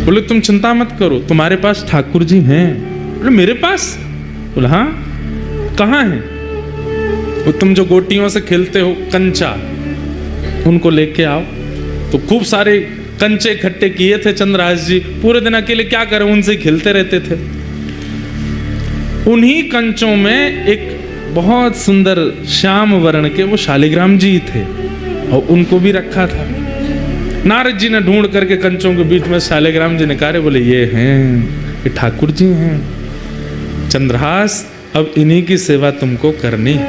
बोले तुम चिंता मत करो, तुम्हारे पास ठाकुर जी हैं। बोले मेरे पास? बोले हाँ। कहाँ हैं? वो तुम जो गोटियों से खेलते हो कंचा, उनको लेके आओ। तो खूब सारे कंचे इकट्ठे किए थे चंद्रहास जी, पूरे दिन अकेले क्या करें, उनसे खेलते रहते थे। उन्हीं कंचों में एक बहुत सुंदर श्याम वर्ण के वो शालिग्राम जी थे और उनको भी रखा था। नारद जी ने ढूंढ करके कंचों के बीच में शालिग्राम जी निकाले, बोले ये हैं, ये ठाकुर जी हैं। चंद्रहास अब इन्हीं की सेवा तुमको करनी है।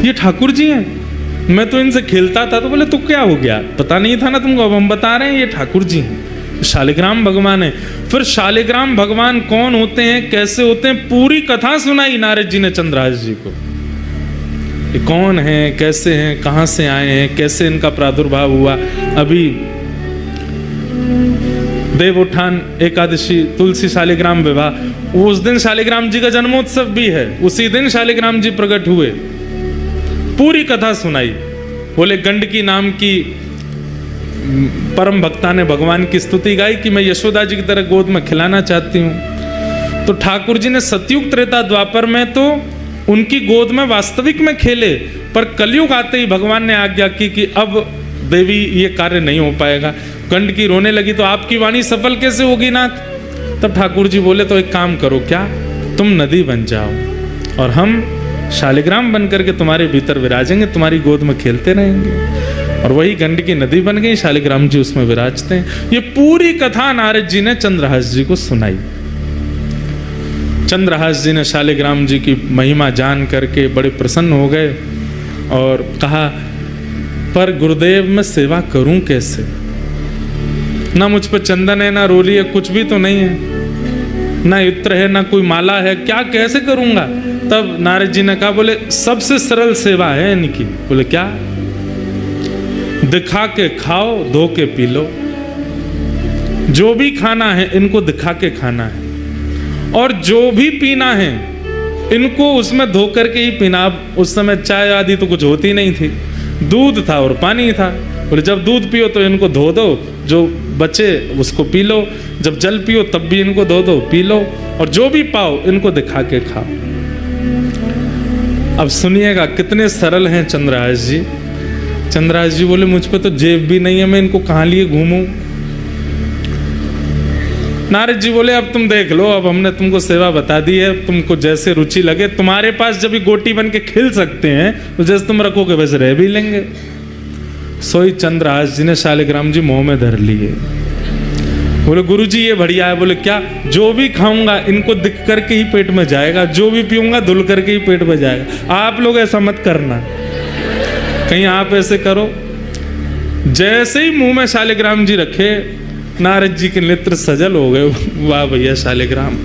ये ठाकुर जी हैं, मैं तो इनसे खेलता था। तो बोले तो क्या हो गया, पता नहीं था ना तुमको, अब हम बता रहे हैं ये ठाकुर जी हैं, शालिग्राम भगवान है। फिर शालिग्राम भगवान कौन होते हैं, कैसे होते हैं, पूरी कथा सुनाई नारद जी ने चंद्रहास जी को। ये कौन है, कैसे हैं, कहां से आए हैं, कैसे इनका प्रादुर्भाव हुआ। अभी देवोत्थान एकादशी, तुलसी शालिग्राम विवाह, उस दिन शालिग्राम जी का जन्मोत्सव भी है, उसी दिन शालिग्राम जी प्रकट हुए। पूरी कथा सुनाई। बोले गंडकी नाम की परम भक्ता ने भगवान की स्तुति गाई कि मैं यशोदा जी की तरह गोद में खिलाना चाहती हूँ। तो ठाकुर जी ने सतयुग त्रेता द्वापर में तो उनकी गोद में वास्तविक में खेले, पर कलयुग आते ही भगवान ने आज्ञा की कि अब देवी ये कार्य नहीं हो पाएगा। गंडकी रोने लगी तो आपकी वाणी सफल कैसे होगी नाथ। तब ठाकुर जी बोले तो एक काम करो, क्या तुम नदी बन जाओ और हम शालिग्राम बन करके तुम्हारे भीतर विराजेंगे, तुम्हारी गोद में खेलते रहेंगे। और वही गंडकी नदी बन गई, शालिग्राम जी उसमें विराजते हैं। ये पूरी कथा नारद जी ने चंद्रहास जी को सुनाई। चंद्रहास जी ने शालिग्राम जी की महिमा जान करके बड़े प्रसन्न हो गए और कहा पर गुरुदेव मैं सेवा करूं कैसे, ना मुझ पर चंदन है, ना रोली है, कुछ भी तो नहीं है, ना इत्र है, ना कोई माला है, क्या कैसे करूंगा। तब नारद जी ने कहा, बोले सबसे सरल सेवा है इनकी। बोले क्या? दिखा के खाओ, धो के पी लो। जो भी खाना है इनको दिखा के खाना है, और जो भी पीना है इनको उसमें धो करके ही पीना। अब उस समय चाय आदि तो कुछ होती नहीं थी, दूध था और पानी था। बोले जब दूध पियो तो इनको धो दो, जो बचे उसको पी लो, जब जल पियो तब भी इनको धो दो, पी लो, और जो भी पाओ इनको दिखा के खाओ। अब सुनिएगा कितने सरल हैं चंद्रहास जी। चंद्रहास जी बोले मुझ पे तो जेब भी नहीं है, मैं इनको कहाँ लिए घूमूं। नारद जी बोले अब तुम देख लो, अब हमने तुमको सेवा बता दी है, तुमको जैसे रुचि लगे। तुम्हारे पास जब भी गोटी बन के खिल सकते हैं तो जैसे तुम रखोगे वैसे रह भी लेंगे। सोई चंद्रहास जी ने शालिग्राम जी मुंह में धर लिए। बोले गुरु जी ये बढ़िया है। बोले क्या? जो भी खाऊंगा इनको दिख करके ही पेट में जाएगा, जो भी पीऊंगा धुल करके ही पेट में जाएगा। आप लोग ऐसा मत करना, कहीं आप ऐसे करो। जैसे ही मुंह में शालिग्राम जी रखे, नारद जी के नेत्र सजल हो गए। वाह भैया शालिग्राम,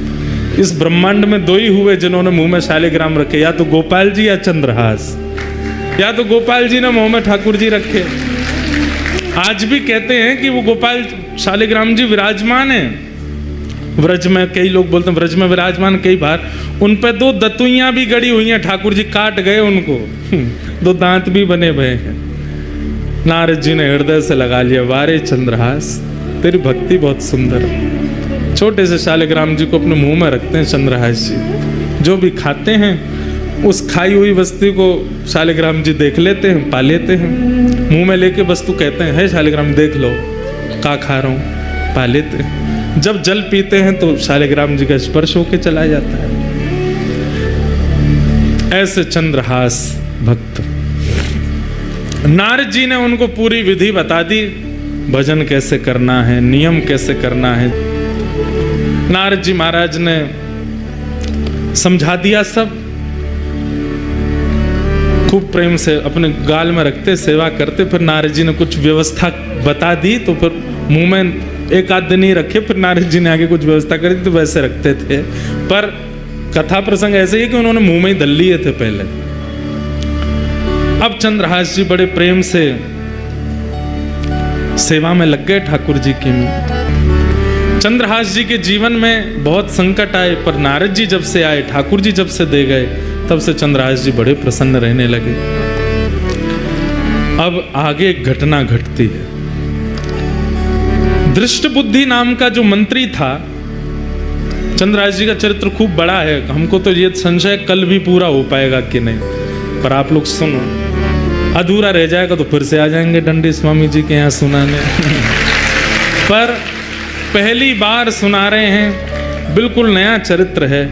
इस ब्रह्मांड में दो ही हुए जिन्होंने मुंह में शालिग्राम रखे, या तो गोपाल जी या चंद्रहास। या तो गोपाल जी ने मुंह में ठाकुर जी रखे। आज भी कहते हैं कि वो गोपाल शालिग्राम जी विराजमान है व्रज में। कई लोग बोलते हैं व्रज में विराजमान, कई बार उन पे दो दतुइयां भी गड़ी हुई हैं, ठाकुर जी काट गए उनको, दो दांत भी बने हुए हैं। नारद जी ने हृदय से लगा लिया, वारे चंद्रहास तेरी भक्ति बहुत सुंदर। छोटे से शालिग्राम जी को अपने मुंह में रखते हैं चंद्रहास जी। जो भी खाते हैं उस खाई हुई वस्तु को शालिग्राम जी देख लेते हैं, पा लेते हैं, मुंह में लेके वस्तु कहते हैं, है शालिग्राम देख लो का खा रहा हूँ, पा लेते हैं। जब जल पीते हैं तो शालिग्राम जी का स्पर्श होके चला जाता है। ऐसे चंद्रहास भक्त। नारद जी ने उनको पूरी विधि बता दी, भजन कैसे करना है, नियम कैसे करना है। नारद जी महाराज ने समझा दिया सब। खूब प्रेम से अपने गाल में रखते, सेवा करते। फिर नारद जी ने कुछ व्यवस्था बता दी, तो फिर मुंह में एक आध दिन ही रखे। फिर नारद जी ने आगे कुछ व्यवस्था कर दी तो वैसे रखते थे। पर कथा प्रसंग ऐसे ही कि उन्होंने मुंह में ही धल लिए थे पहले। अब चंद्रहास जी बड़े प्रेम से सेवा में लग गए ठाकुर जी की। चंद्रहास जी के जीवन में बहुत संकट आए, पर नारद जी जब से आए, ठाकुर जी जब से दे गए, तब से चंद्रहास जी बड़े प्रसन्न रहने लगे। अब आगे एक घटना घटती है। दृष्ट बुद्धि नाम का जो मंत्री था, चंद्रहास जी का चरित्र खूब बड़ा है, हमको तो ये संशय कल भी पूरा हो पाएगा कि नहीं, पर आप लोग सुनो, अधूरा रह जाएगा तो फिर से आ जाएंगे डंडी स्वामी जी के यहाँ सुनाने। पर पहली बार सुना रहे हैं, बिल्कुल नया चरित्र है,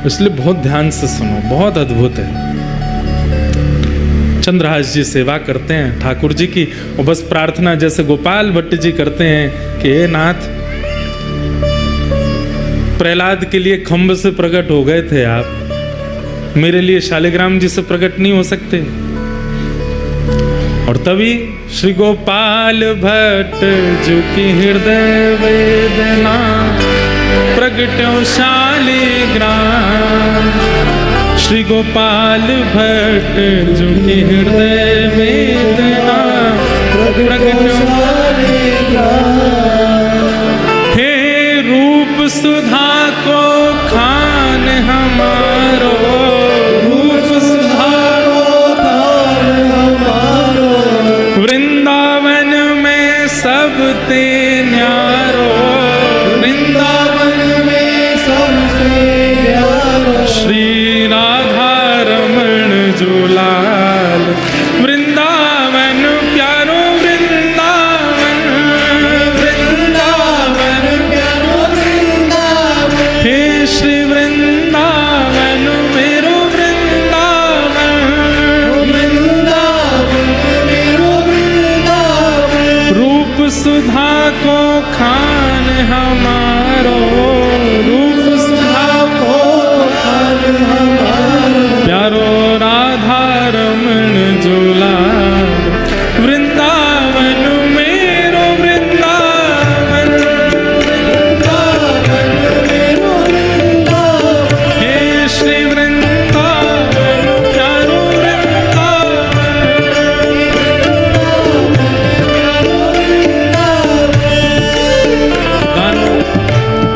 इसलिए बहुत ध्यान से सुनो, बहुत अद्भुत है। चंद्रहास जी सेवा करते हैं ठाकुर जी की, और बस प्रार्थना जैसे गोपाल भट्ट जी करते हैं कि हे नाथ, प्रहलाद के लिए खम्भ से प्रकट हो गए थे आप, मेरे लिए शालिग्राम जी से प्रकट नहीं हो सकते। और तभी श्री गोपाल भट्ट जो की हृदय वेदना प्रगट्यो शालिग्राम, श्री गोपाल भट्ट जो की हृदय वेदना प्रगट्यो शालिग्राम। हे रूप सुधा को खान हमारो, रूप सुधा को खान हमारो, वृंदावन में सब ते न्यारो, वृंदावन में सबसे न्यारो, श्री राधा रमण जोलाल, वृंदावन प्यारो, वृंदावन, वृंदावन प्यारो, वृंदावन, हे श्री वृंदावन मेरो वृंदावन, वृंदावन मेरो वृंदावन, रूप सुधा को खान हमारो, रूप सुधा को खान हमारो, प्यारो राधा रमण जोलाल, वृंदावन मेरो वृंदावन, वृंदावन मेरो वृंदावन, हे श्री वृंदावन प्यारो वृंदावन।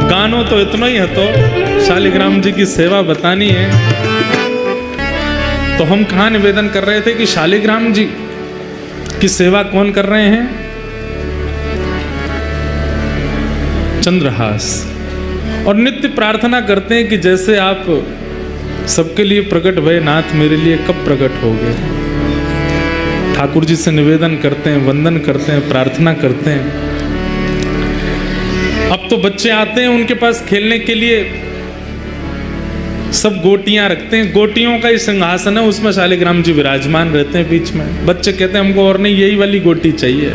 गानो तो इतना ही है, तो शालिग्राम जी की सेवा बतानी है, तो हम कहाँ निवेदन कर रहे थे कि शालिग्राम जी की सेवा कौन कर रहे हैं? चंद्रहास। और नित्य प्रार्थना करते हैं कि जैसे आप सबके लिए प्रकट भय नाथ, मेरे लिए कब प्रकट होगे। ठाकुर जी से निवेदन करते हैं, वंदन करते हैं, प्रार्थना करते हैं। अब तो बच्चे आते हैं उनके पास खेलने के लिए, सब गोटियां रखते हैं, गोटियों का ही सिंहासन है, उसमें शालिग्राम जी विराजमान रहते हैं बीच में। बच्चे कहते हैं हमको और नहीं, यही वाली गोटी चाहिए।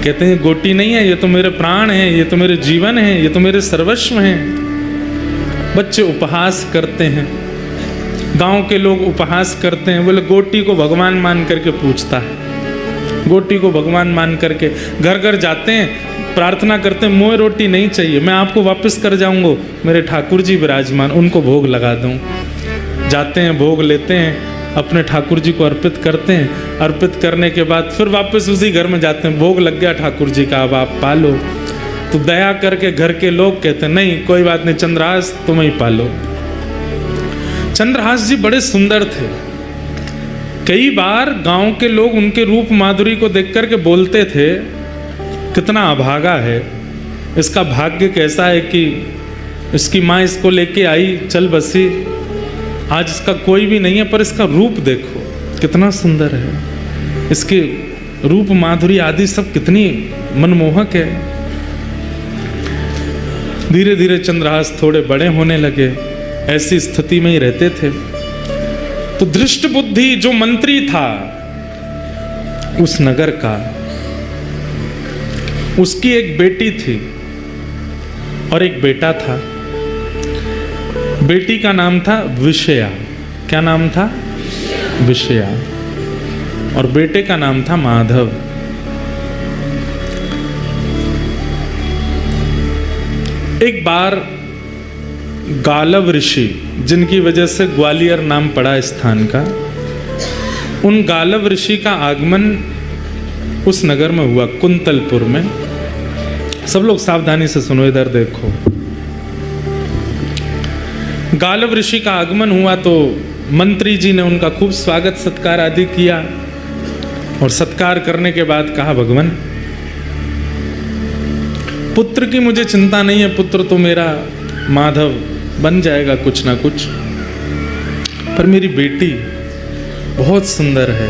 कहते हैं गोटी नहीं है, ये तो मेरे प्राण हैं, ये तो मेरे जीवन है, ये तो मेरे सर्वस्व हैं। बच्चे उपहास करते हैं, गांव के लोग उपहास करते हैं, बोले गोटी को भगवान मान करके पूछता है, गोटी को भगवान मान करके घर घर जाते हैं, प्रार्थना करते हैं मोए रोटी नहीं चाहिए, मैं आपको वापस कर जाऊंगा, मेरे ठाकुर जी विराजमान, उनको भोग लगा दूं। जाते हैं, भोग लेते हैं, अपने ठाकुर जी को अर्पित करते हैं, अर्पित करने के बाद फिर वापस उसी घर में जाते हैं, भोग लग गया ठाकुर जी का, अब आप पालो। तो दया करके घर के लोग कहते हैं नहीं कोई बात नहीं चंद्रहास तुम ही पालो। चंद्रहास जी बड़े सुंदर थे, कई बार गांव के लोग उनके रूप माधुरी को देख करके बोलते थे कितना अभागा है, इसका भाग्य कैसा है कि इसकी माँ इसको लेके आई चल बसी, आज इसका कोई भी नहीं है, पर इसका रूप देखो कितना सुंदर है, इसके रूप माधुरी आदि सब कितनी मनमोहक है। धीरे धीरे चंद्रहास थोड़े बड़े होने लगे, ऐसी स्थिति में ही रहते थे। तो दृष्ट बुद्धि जो मंत्री था उस नगर का, उसकी एक बेटी थी और एक बेटा था। बेटी का नाम था विषया। क्या नाम था? विषया। और बेटे का नाम था माधव। एक बार गालव ऋषि, जिनकी वजह से ग्वालियर नाम पड़ा स्थान का, उन गालव ऋषि का आगमन उस नगर में हुआ, कुंतलपुर में। सब लोग सावधानी से सुनो, इधर देखो। गालव ऋषि का आगमन हुआ तो मंत्री जी ने उनका खूब स्वागत सत्कार आदि किया, और सत्कार करने के बाद कहा भगवान पुत्र की मुझे चिंता नहीं है, पुत्र तो मेरा माधव बन जाएगा कुछ ना कुछ, पर मेरी बेटी बहुत सुंदर है,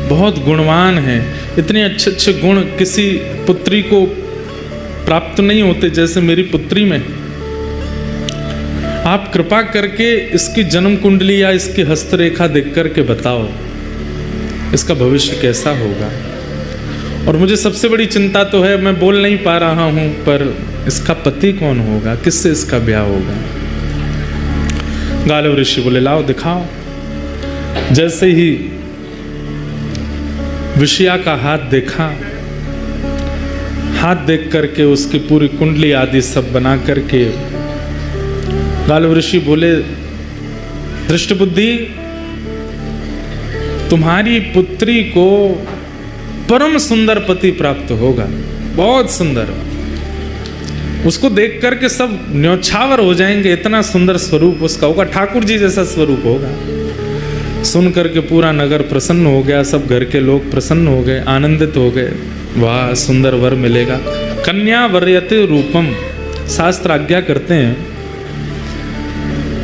बहुत गुणवान है। इतने अच्छे अच्छे गुण किसी पुत्री को प्राप्त नहीं होते जैसे मेरी पुत्री में। आप कृपा करके इसकी जन्म कुंडली या इसकी हस्तरेखा देख करके बताओ इसका भविष्य कैसा होगा। और मुझे सबसे बड़ी चिंता तो है, मैं बोल नहीं पा रहा हूं, पर इसका पति कौन होगा, किससे इसका ब्याह होगा। गालव ऋषि बोले लाओ दिखाओ। जैसे ही विषया का हाथ देखा, हाथ देख करके उसकी पूरी कुंडली आदि सब बना करके गालव ऋषि बोले दृष्ट बुद्धि, तुम्हारी पुत्री को परम सुंदर पति प्राप्त होगा, बहुत सुंदर। उसको देख करके सब न्यौछावर हो जाएंगे, इतना सुंदर स्वरूप उसका होगा, ठाकुर जी जैसा स्वरूप होगा। सुन करके पूरा नगर प्रसन्न हो गया, सब घर के लोग प्रसन्न हो गए, आनंदित हो गए। वाह, सुंदर वर मिलेगा। कन्या वर्यते रूपम, शास्त्र आज्ञा करते हैं।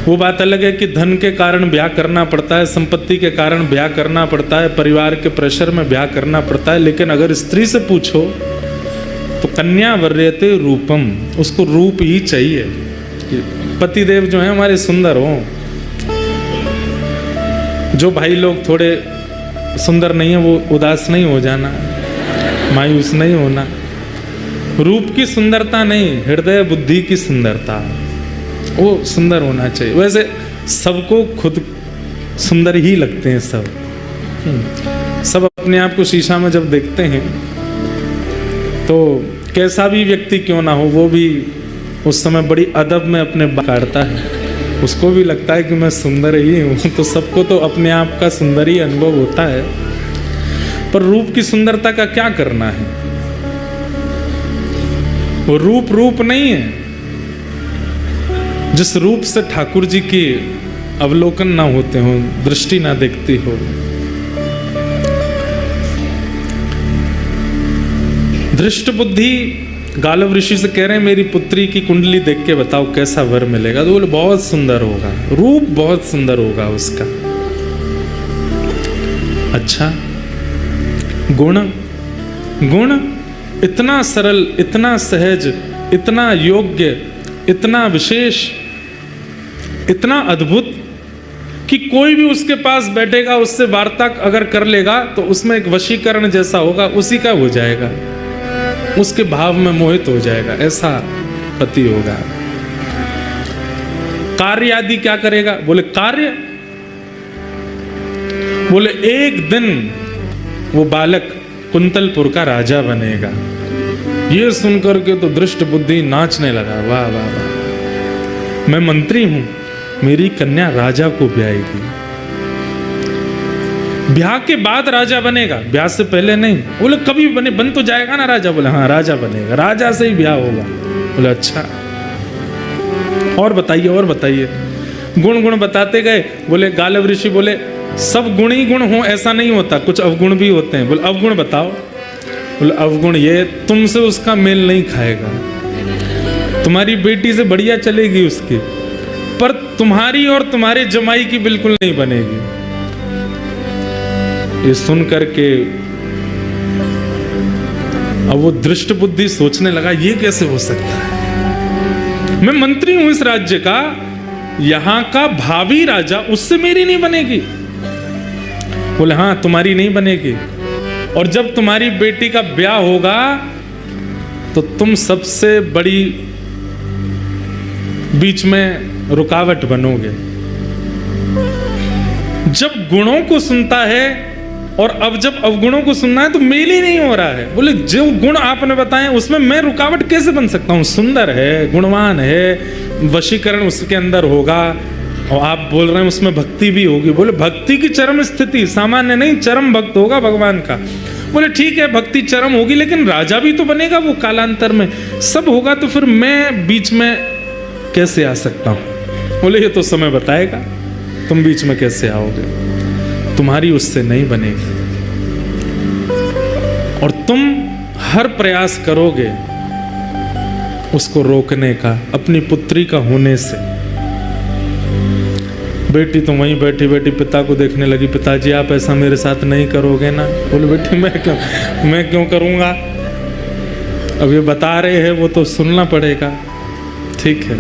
वो बात अलग है कि धन के कारण ब्याह करना पड़ता है, संपत्ति के कारण ब्याह करना पड़ता है, परिवार के प्रेशर में ब्याह करना पड़ता है, लेकिन अगर स्त्री से पूछो तो कन्या वर्यते रूपम, उसको रूप ही चाहिए कि पतिदेव जो है हमारे सुंदर हों। जो भाई लोग थोड़े सुंदर नहीं है वो उदास नहीं हो जाना, मायूस नहीं होना। रूप की सुंदरता नहीं, हृदय बुद्धि की सुंदरता, वो सुंदर होना चाहिए। वैसे सबको खुद सुंदर ही लगते हैं सब अपने आप को शीशा में जब देखते हैं तो कैसा भी व्यक्ति क्यों ना हो, वो भी उस समय बड़ी अदब में अपने बाल काटता है, उसको भी लगता है कि मैं सुंदर ही हूँ। तो सबको तो अपने आप का सुंदर ही अनुभव होता है, पर रूप की सुंदरता का क्या करना है। वो रूप नहीं है। जिस रूप से ठाकुर जी की अवलोकन ना होते हो, दृष्टि ना देखती हो, दृष्ट बुद्धि गालव ऋषि से कह रहे हैं मेरी पुत्री की कुंडली देख के बताओ कैसा वर मिलेगा। तो बोले बहुत सुंदर होगा, रूप बहुत सुंदर होगा उसका। अच्छा, गुण इतना सरल, इतना सहज, इतना योग्य, इतना विशेष, इतना अद्भुत कि कोई भी उसके पास बैठेगा, उससे वार्ता अगर कर लेगा तो उसमें एक वशीकरण जैसा होगा, उसी का हो जाएगा, उसके भाव में मोहित हो जाएगा, ऐसा पति होगा। कार्य आदि क्या करेगा? बोले कार्य, बोले एक दिन वो बालक कुंतलपुर का राजा बनेगा। ये सुनकर के तो दृष्ट बुद्धि नाचने लगा, वाह वाह वाह, मैं मंत्री हूं, मेरी कन्या राजा को ब्याहेगी। ब्याह के बाद राजा बनेगा, ब्याह से पहले नहीं। बोले कभी बन तो जाएगा ना राजा? बोले हाँ राजा बनेगा, राजा से ही ब्याह होगा। बोले अच्छा, और बताइए और बताइए। गुण बताते गए। बोले गालव ऋषि बोले सब गुण ही गुण हो ऐसा नहीं होता, कुछ अवगुण भी होते हैं। बोले अवगुण बताओ। बोले अवगुण ये, तुमसे उसका मेल नहीं खाएगा, तुम्हारी बेटी से बढ़िया चलेगी उसकी, पर तुम्हारी और तुम्हारे जमाई की बिल्कुल नहीं बनेगी। ये सुन करके अब वो दृष्ट बुद्धि सोचने लगा ये कैसे हो सकता है, मैं मंत्री हूं इस राज्य का, यहां का भावी राजा, उससे मेरी नहीं बनेगी। बोले हाँ तुम्हारी नहीं बनेगी, और जब तुम्हारी बेटी का ब्याह होगा तो तुम सबसे बड़ी बीच में रुकावट बनोगे। जब गुणों को सुनता है और अब जब अवगुणों को सुनना है तो मेल ही नहीं हो रहा है। बोले जो गुण आपने बताए उसमें मैं रुकावट कैसे बन सकता हूं? सुंदर है, गुणवान है, वशीकरण उसके अंदर होगा, और आप बोल रहे हैं उसमें भक्ति भी होगी। बोले भक्ति की चरम स्थिति, सामान्य नहीं, चरम भक्त होगा भगवान का। बोले ठीक है भक्ति चरम होगी, लेकिन राजा भी तो बनेगा वो कालांतर में, सब होगा, तो फिर मैं बीच में कैसे आ सकता हूं? बोले ये तो समय बताएगा, तुम बीच में कैसे आओगे, तुम्हारी उससे नहीं बनेगी, और तुम हर प्रयास करोगे उसको रोकने का, अपनी पुत्री का होने से। बेटी तो वहीं बैठी बैठी पिता को देखने लगी, पिताजी आप ऐसा मेरे साथ नहीं करोगे ना? बोले बेटी मैं क्यों करूँगा, अब ये बता रहे हैं वो तो सुनना पड़ेगा। ठीक है,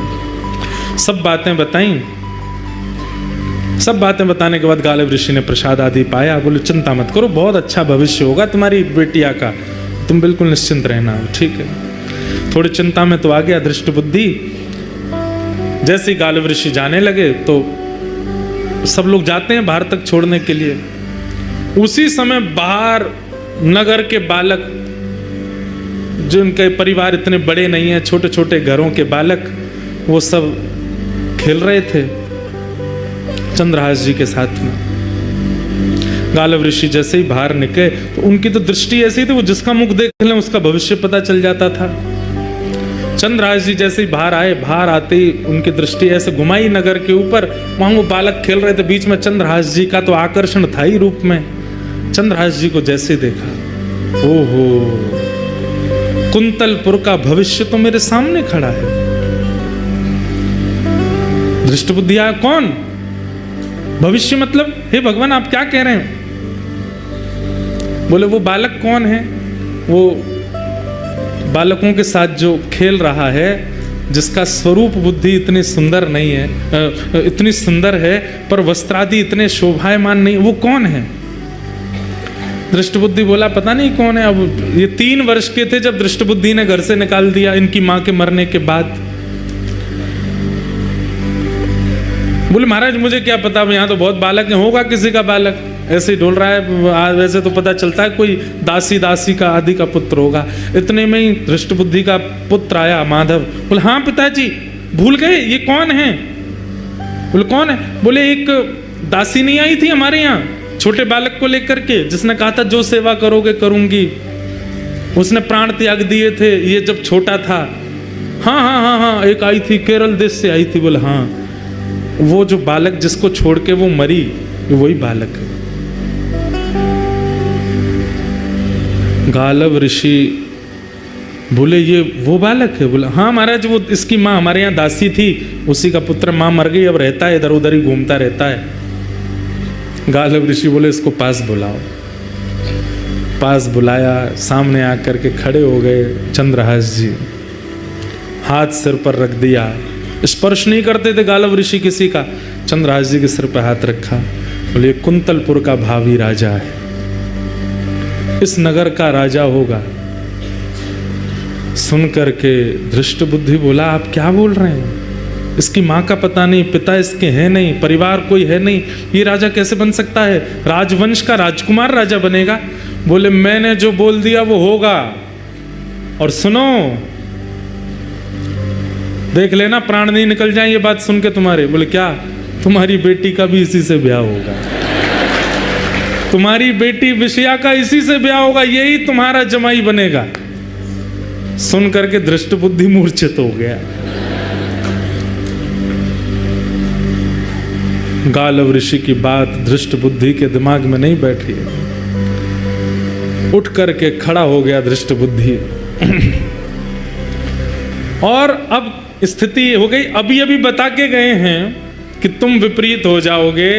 सब बातें बताई। सब बातें बताने के बाद गालिब ऋषि ने प्रसाद आदि पाया। बोले चिंता मत करो, बहुत अच्छा भविष्य होगा तुम्हारी बेटिया का, तुम बिल्कुल निश्चिंत रहना। ठीक है, थोड़ी चिंता में तो आ गया दृष्ट बुद्धि। जैसे ही गालिब ऋषि जाने लगे तो सब लोग जाते हैं बाहर तक छोड़ने के लिए। उसी समय बाहर नगर के बालक, जिनके परिवार इतने बड़े नहीं हैं, छोटे छोटे घरों के बालक, वो सब खेल रहे थे चंद्रहास जी के साथ में। गालिब ऋषि जैसे ही बाहर निकले तो उनकी तो दृष्टि ऐसी थी, वो जिसका मुख देख लें उसका भविष्य पता चल जाता था। चंद्रहास जी जैसे ही बाहर आए, बाहर आते ही उनकी दृष्टि ऐसे घुमाई नगर के ऊपर, वहां वो बालक खेल रहे थे, बीच में चंद्रहास जी का तो आकर्षण था ही रूप में। चंद्रहास जी को जैसे देखा, ओहो, कुंतलपुर का भविष्य तो मेरे सामने खड़ा है। दृष्ट बुद्धि आया, कौन भविष्य मतलब? हे भगवान आप क्या कह रहे हैं? बोले वो बालक कौन है? वो बालकों के साथ जो खेल रहा है, जिसका स्वरूप बुद्धि इतनी सुंदर नहीं है, इतनी सुंदर है पर वस्त्रादि इतने शोभायमान नहीं, वो कौन है? दृष्ट बुद्धि बोला पता नहीं कौन है। अब ये 3 वर्ष के थे जब दृष्ट बुद्धि ने घर से निकाल दिया इनकी मां के मरने के बाद। बोले महाराज मुझे क्या पता, यहाँ तो बहुत बालक है, होगा किसी का बालक, ऐसे ही डोल रहा है, वैसे तो पता चलता है कोई दासी का आदि का पुत्र होगा। इतने में ही दृष्ट बुद्धि का पुत्र आया माधव। बोले हाँ पिताजी भूल गए, ये कौन है? बोले कौन है? बोले एक दासी नहीं आई थी हमारे यहाँ छोटे बालक को लेकर के, जिसने कहा था जो सेवा करोगे करूंगी, उसने प्राण त्याग दिए थे ये जब छोटा था। हाँ हाँ हाँ हाँ, एक आई थी, केरल देश से आई थी। बोले हाँ, वो जो बालक जिसको छोड़ के वो मरी, वही बालक है। गालिब ऋषि बोले ये वो बालक है? बोले हाँ महाराज, वो इसकी माँ हमारे यहाँ दासी थी, उसी का पुत्र, माँ मर गई, अब रहता है इधर उधर ही घूमता रहता है। गालिब ऋषि बोले इसको पास बुलाओ। पास बुलाया, सामने आकर के खड़े हो गए चंद्रहास जी, हाथ सिर पर रख दिया। स्पर्श नहीं करते थे गालिब ऋषि किसी का, चंद्रहास जी के सिर पर हाथ रखा। बोले कुंतलपुर का भावी राजा है, इस नगर का राजा होगा। सुन करके दृष्ट बुद्धि बोला आप क्या बोल रहे हैं? इसकी माँ का पता नहीं, पिता इसके हैं नहीं, परिवार कोई है नहीं, ये राजा कैसे बन सकता है? राजवंश का राजकुमार राजा बनेगा? बोले मैंने जो बोल दिया वो होगा, और सुनो देख लेना प्राण नहीं निकल जाए ये बात सुन के तुम्हारे। बोले क्या? तुम्हारी बेटी का भी इसी से ब्याह होगा, तुम्हारी बेटी विषया का इसी से ब्याह होगा, यही तुम्हारा जमाई बनेगा। सुन करके दृष्ट बुद्धि मूर्छित हो गया। गालिब ऋषि की बात दृष्ट बुद्धि के दिमाग में नहीं बैठी। उठ करके खड़ा हो गया दृष्ट बुद्धि और अब स्थिति हो गई, अभी अभी बता के गए हैं कि तुम विपरीत हो जाओगे,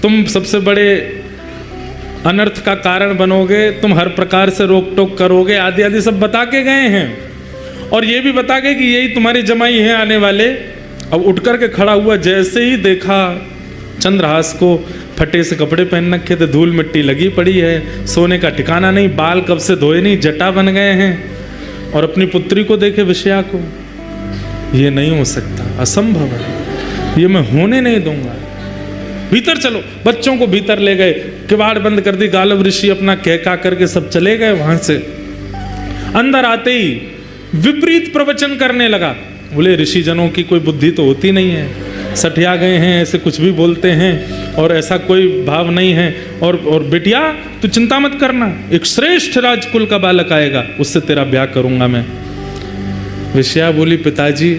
तुम सबसे बड़े अनर्थ का कारण बनोगे, तुम हर प्रकार से रोक टोक करोगे, आदि आदि सब बता के गए हैं। और ये भी बता गए कि यही तुम्हारे जमाई हैं आने वाले। अब उठ करके खड़ा हुआ, जैसे ही देखा चंद्रहास को, फटे से कपड़े पहन रखे थे, धूल मिट्टी लगी पड़ी है, सोने का ठिकाना नहीं, बाल कब से धोए नहीं, जटा बन गए हैं, और अपनी पुत्री को देखे विषया को। ये नहीं हो सकता, असंभव है, ये मैं होने नहीं दूंगा। भीतर चलो, बच्चों को भीतर ले गए, किवाड़ बंद कर दी। गालिब ऋषि अपना कहका करके सब चले गए वहां से। अंदर आते ही विपरीत प्रवचन करने लगा। बोले ऋषि जनों की कोई बुद्धि तो होती नहीं है, सठिया गए हैं, ऐसे कुछ भी बोलते हैं और ऐसा कोई भाव नहीं है। और बेटिया तू चिंता मत करना, एक श्रेष्ठ राजकुल का बालक आएगा, उससे तेरा ब्याह करूंगा मैं। विषया बोली पिताजी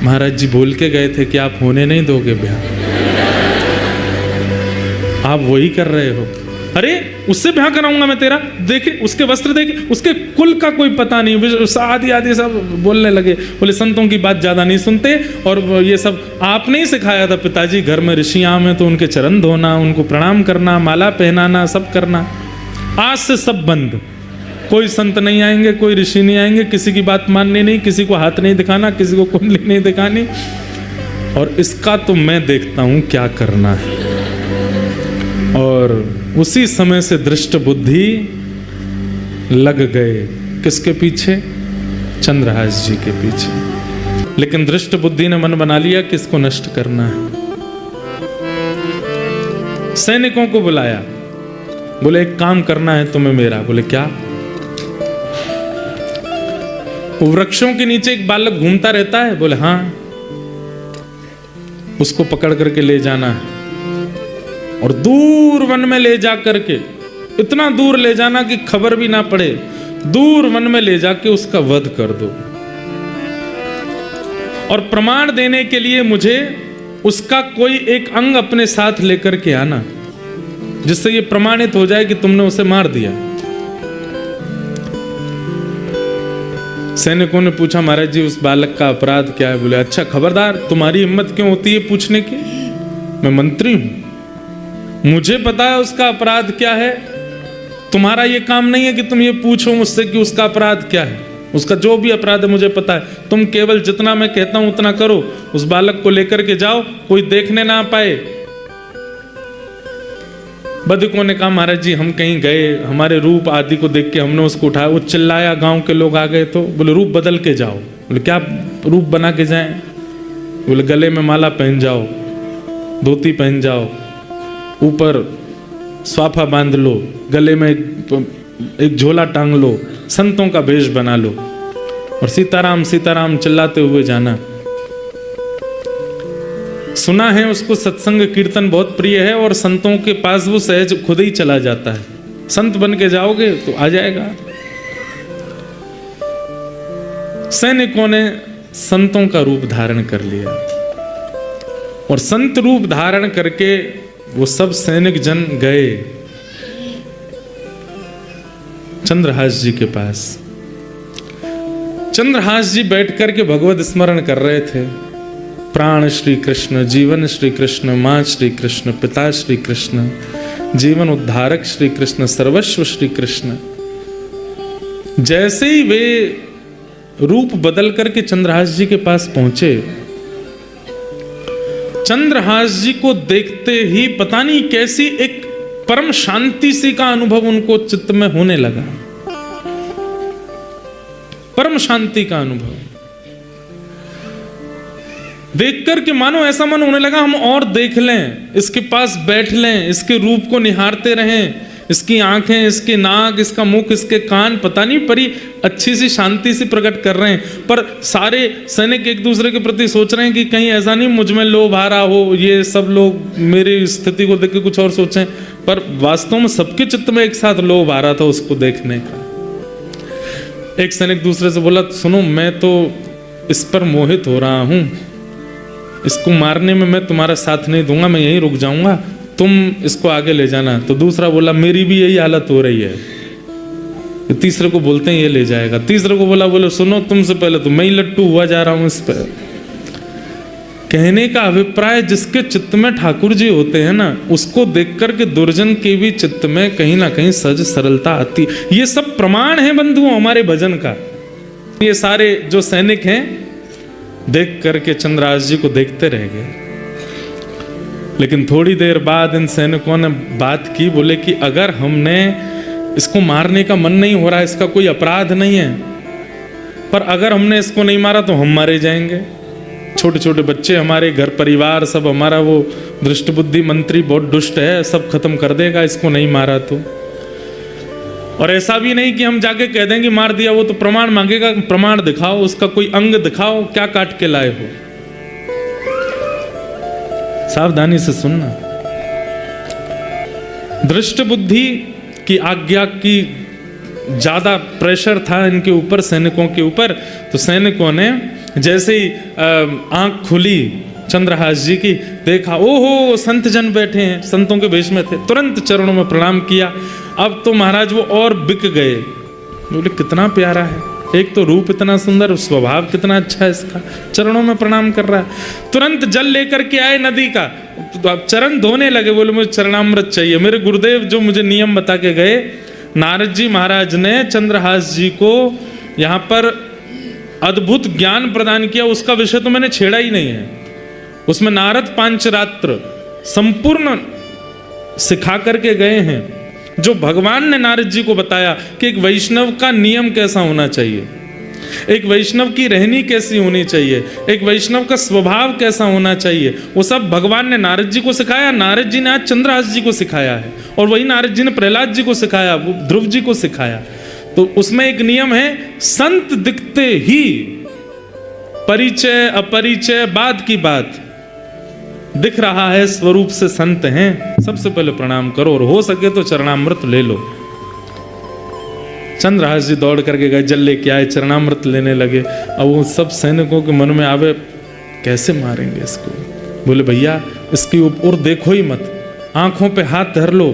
महाराज जी बोल के गए थे कि आप होने नहीं दोगे ब्याह, आप वही कर रहे हो। अरे उससे ब्याह कराऊंगा मैं तेरा, देखे उसके वस्त्र देखे, उसके कुल का कोई पता नहीं, आदि आदि सब बोलने लगे। बोले संतों की बात ज़्यादा नहीं सुनते, और ये सब आपने ही सिखाया था पिताजी, घर में ऋषियाँ में तो उनके चरण धोना, उनको प्रणाम करना, माला पहनाना, सब करना। आज से सब बंद, कोई संत नहीं आएंगे, कोई ऋषि नहीं आएंगे, किसी की बात माननी नहीं, किसी को हाथ नहीं दिखाना, किसी को कुंडली नहीं दिखानी, और इसका तो मैं देखता हूँ क्या करना है। और उसी समय से दृष्ट बुद्धि लग गए किसके पीछे? चंद्रहास जी के पीछे। लेकिन दृष्ट बुद्धि ने मन बना लिया कि इसको नष्ट करना है। सैनिकों को बुलाया, बोले एक काम करना है तुम्हें मेरा। बोले क्या? वृक्षों के नीचे एक बालक घूमता रहता है। बोले हाँ, उसको पकड़ करके ले जाना है और दूर वन में ले जा करके, इतना दूर ले जाना कि खबर भी ना पड़े, दूर वन में ले जाके उसका वध कर दो। और प्रमाण देने के लिए मुझे उसका कोई एक अंग अपने साथ लेकर के आना, जिससे ये प्रमाणित हो जाए कि तुमने उसे मार दिया। सैनिकों ने पूछा महाराज जी उस बालक का अपराध क्या है? बोले अच्छा खबरदार, तुम्हारी हिम्मत क्यों होती है पूछने की? मैं मंत्री हूं, मुझे पता है उसका अपराध क्या है। तुम्हारा ये काम नहीं है कि तुम ये पूछो मुझसे कि उसका अपराध क्या है। उसका जो भी अपराध है मुझे पता है। तुम केवल जितना मैं कहता हूं उतना करो। उस बालक को लेकर के जाओ, कोई देखने ना पाए। बदकों ने कहा महाराज जी हम कहीं गए, हमारे रूप आदि को देख के हमने उसको उठाया, वो चिल्लाया, गांव के लोग आ गए तो बोले रूप बदल के जाओ। बोले क्या रूप बना के जाएं? बोले गले में माला पहन जाओ, धोती पहन जाओ, ऊपर स्वाफा बांध लो, गले में एक झोला टांग लो, संतों का भेष बना लो और सीताराम सीताराम चिल्लाते हुए जाना। सुना है उसको सत्संग कीर्तन बहुत प्रिय है और संतों के पास वो सहज खुद ही चला जाता है। संत बन के जाओगे तो आ जाएगा। सैनिकों ने संतों का रूप धारण कर लिया और संत रूप धारण करके वो सब सैनिक जन गए चंद्रहास जी के पास। चंद्रहास जी बैठ करके भगवत स्मरण कर रहे थे। प्राण श्री कृष्ण, जीवन श्री कृष्ण, मां श्री कृष्ण, पिता श्री कृष्ण, जीवन उद्धारक श्री कृष्ण, सर्वस्व श्री कृष्ण। जैसे ही वे रूप बदल करके चंद्रहास जी के पास पहुंचे, चंद्रहास जी को देखते ही पता नहीं कैसी एक परम शांति सी का अनुभव उनको चित्त में होने लगा। परम शांति का अनुभव देख करके मानो ऐसा मन होने लगा हम और देख लें, इसके पास बैठ लें, इसके रूप को निहारते रहें, इसकी आंखें, इसके नाक, इसका मुख, इसके कान, पता नहीं परी अच्छी सी शांति से प्रकट कर रहे हैं। पर सारे सैनिक एक दूसरे के प्रति सोच रहे हैं कि कहीं ऐसा नहीं मुझ में लोभ आ रहा हो, ये सब लोग मेरी स्थिति को देख के कुछ और सोचें। पर वास्तव में सबके चित्त में एक साथ लोभ आ रहा था उसको देखने का। एक सैनिक दूसरे से बोला सुनो मैं तो इस पर मोहित हो रहा हूं, इसको मारने में मैं तुम्हारा साथ नहीं दूंगा, मैं यहीं रुक जाऊंगा, तुम इसको आगे ले जाना। तो दूसरा बोला मेरी भी यही हालत हो रही है। तीसरे को बोलते हैं ये ले जाएगा। तीसरे को बोले सुनो तुमसे पहले तो मैं ही लट्टू हुआ जा रहा हूं इस पर। कहने का अभिप्राय जिसके चित्त में ठाकुर जी होते हैं ना, उसको देख करके दुर्जन के भी चित्त में कहीं ना कहीं सहज सरलता आती। ये सब प्रमाण है बंधुओं हमारे भजन का। ये सारे जो सैनिक हैं देख करके चंद्रहास जी को देखते रह गए। लेकिन थोड़ी देर बाद इन सैनिकों ने बात की, बोले कि अगर हमने इसको मारने का मन नहीं हो रहा, इसका कोई अपराध नहीं है, पर अगर हमने इसको नहीं मारा तो हम मारे जाएंगे। छोटे छोटे बच्चे, हमारे घर परिवार सब, हमारा वो दृष्ट बुद्धि मंत्री बहुत दुष्ट है, सब खत्म कर देगा इसको नहीं मारा तो। और ऐसा भी नहीं कि हम जाके कह देंगे मार दिया, वो तो प्रमाण मांगेगा, प्रमाण दिखाओ, उसका कोई अंग दिखाओ, क्या काट के लाए हो। सावधानी से सुनना। दृष्ट बुद्धि की आज्ञा की ज्यादा प्रेशर था इनके ऊपर, सैनिकों के ऊपर। तो सैनिकों ने जैसे ही आंख खुली चंद्रहास जी की, देखा ओहो संत जन बैठे हैं, संतों के वेश में थे, तुरंत चरणों में प्रणाम किया। अब तो महाराज वो और बिक गए, बोले कितना प्यारा है, एक तो रूप इतना सुंदर, स्वभाव कितना अच्छा है इसका, चरणों में प्रणाम कर रहा है। तुरंत जल लेकर के आए नदी का, तो अब चरण धोने लगे, बोले मुझे चरणामृत चाहिए। मेरे गुरुदेव जो मुझे नियम बता के गए, नारद जी महाराज ने चंद्रहास जी को यहाँ पर अद्भुत ज्ञान प्रदान किया, उसका विषय तो मैंने छेड़ा ही नहीं है। उसमें नारद पांचरात्र संपूर्ण सिखा करके गए हैं, जो भगवान ने नारद जी को बताया कि एक वैष्णव का नियम कैसा होना चाहिए, एक वैष्णव की रहनी कैसी होनी चाहिए, एक वैष्णव का स्वभाव कैसा होना चाहिए, वो सब भगवान ने नारद जी को सिखाया। नारद जी ने आज चंद्रहास जी को सिखाया है, और वही नारद जी ने प्रहलाद जी को सिखाया, वो ध्रुव जी को सिखाया। तो उसमें एक नियम है, संत दिखते ही परिचय अपरिचय बाद की बात, दिख रहा है स्वरूप से संत हैं, सबसे पहले प्रणाम करो, और हो सके तो चरणामृत ले लो। चंद्रहास जी दौड़ करके गए, जल लेके आए, चरणामृत लेने लगे। अब वो सब सैनिकों के मन में आवे, कैसे मारेंगे इसको। बोले भैया इसकी और देखो ही मत, आंखों पे हाथ धर लो,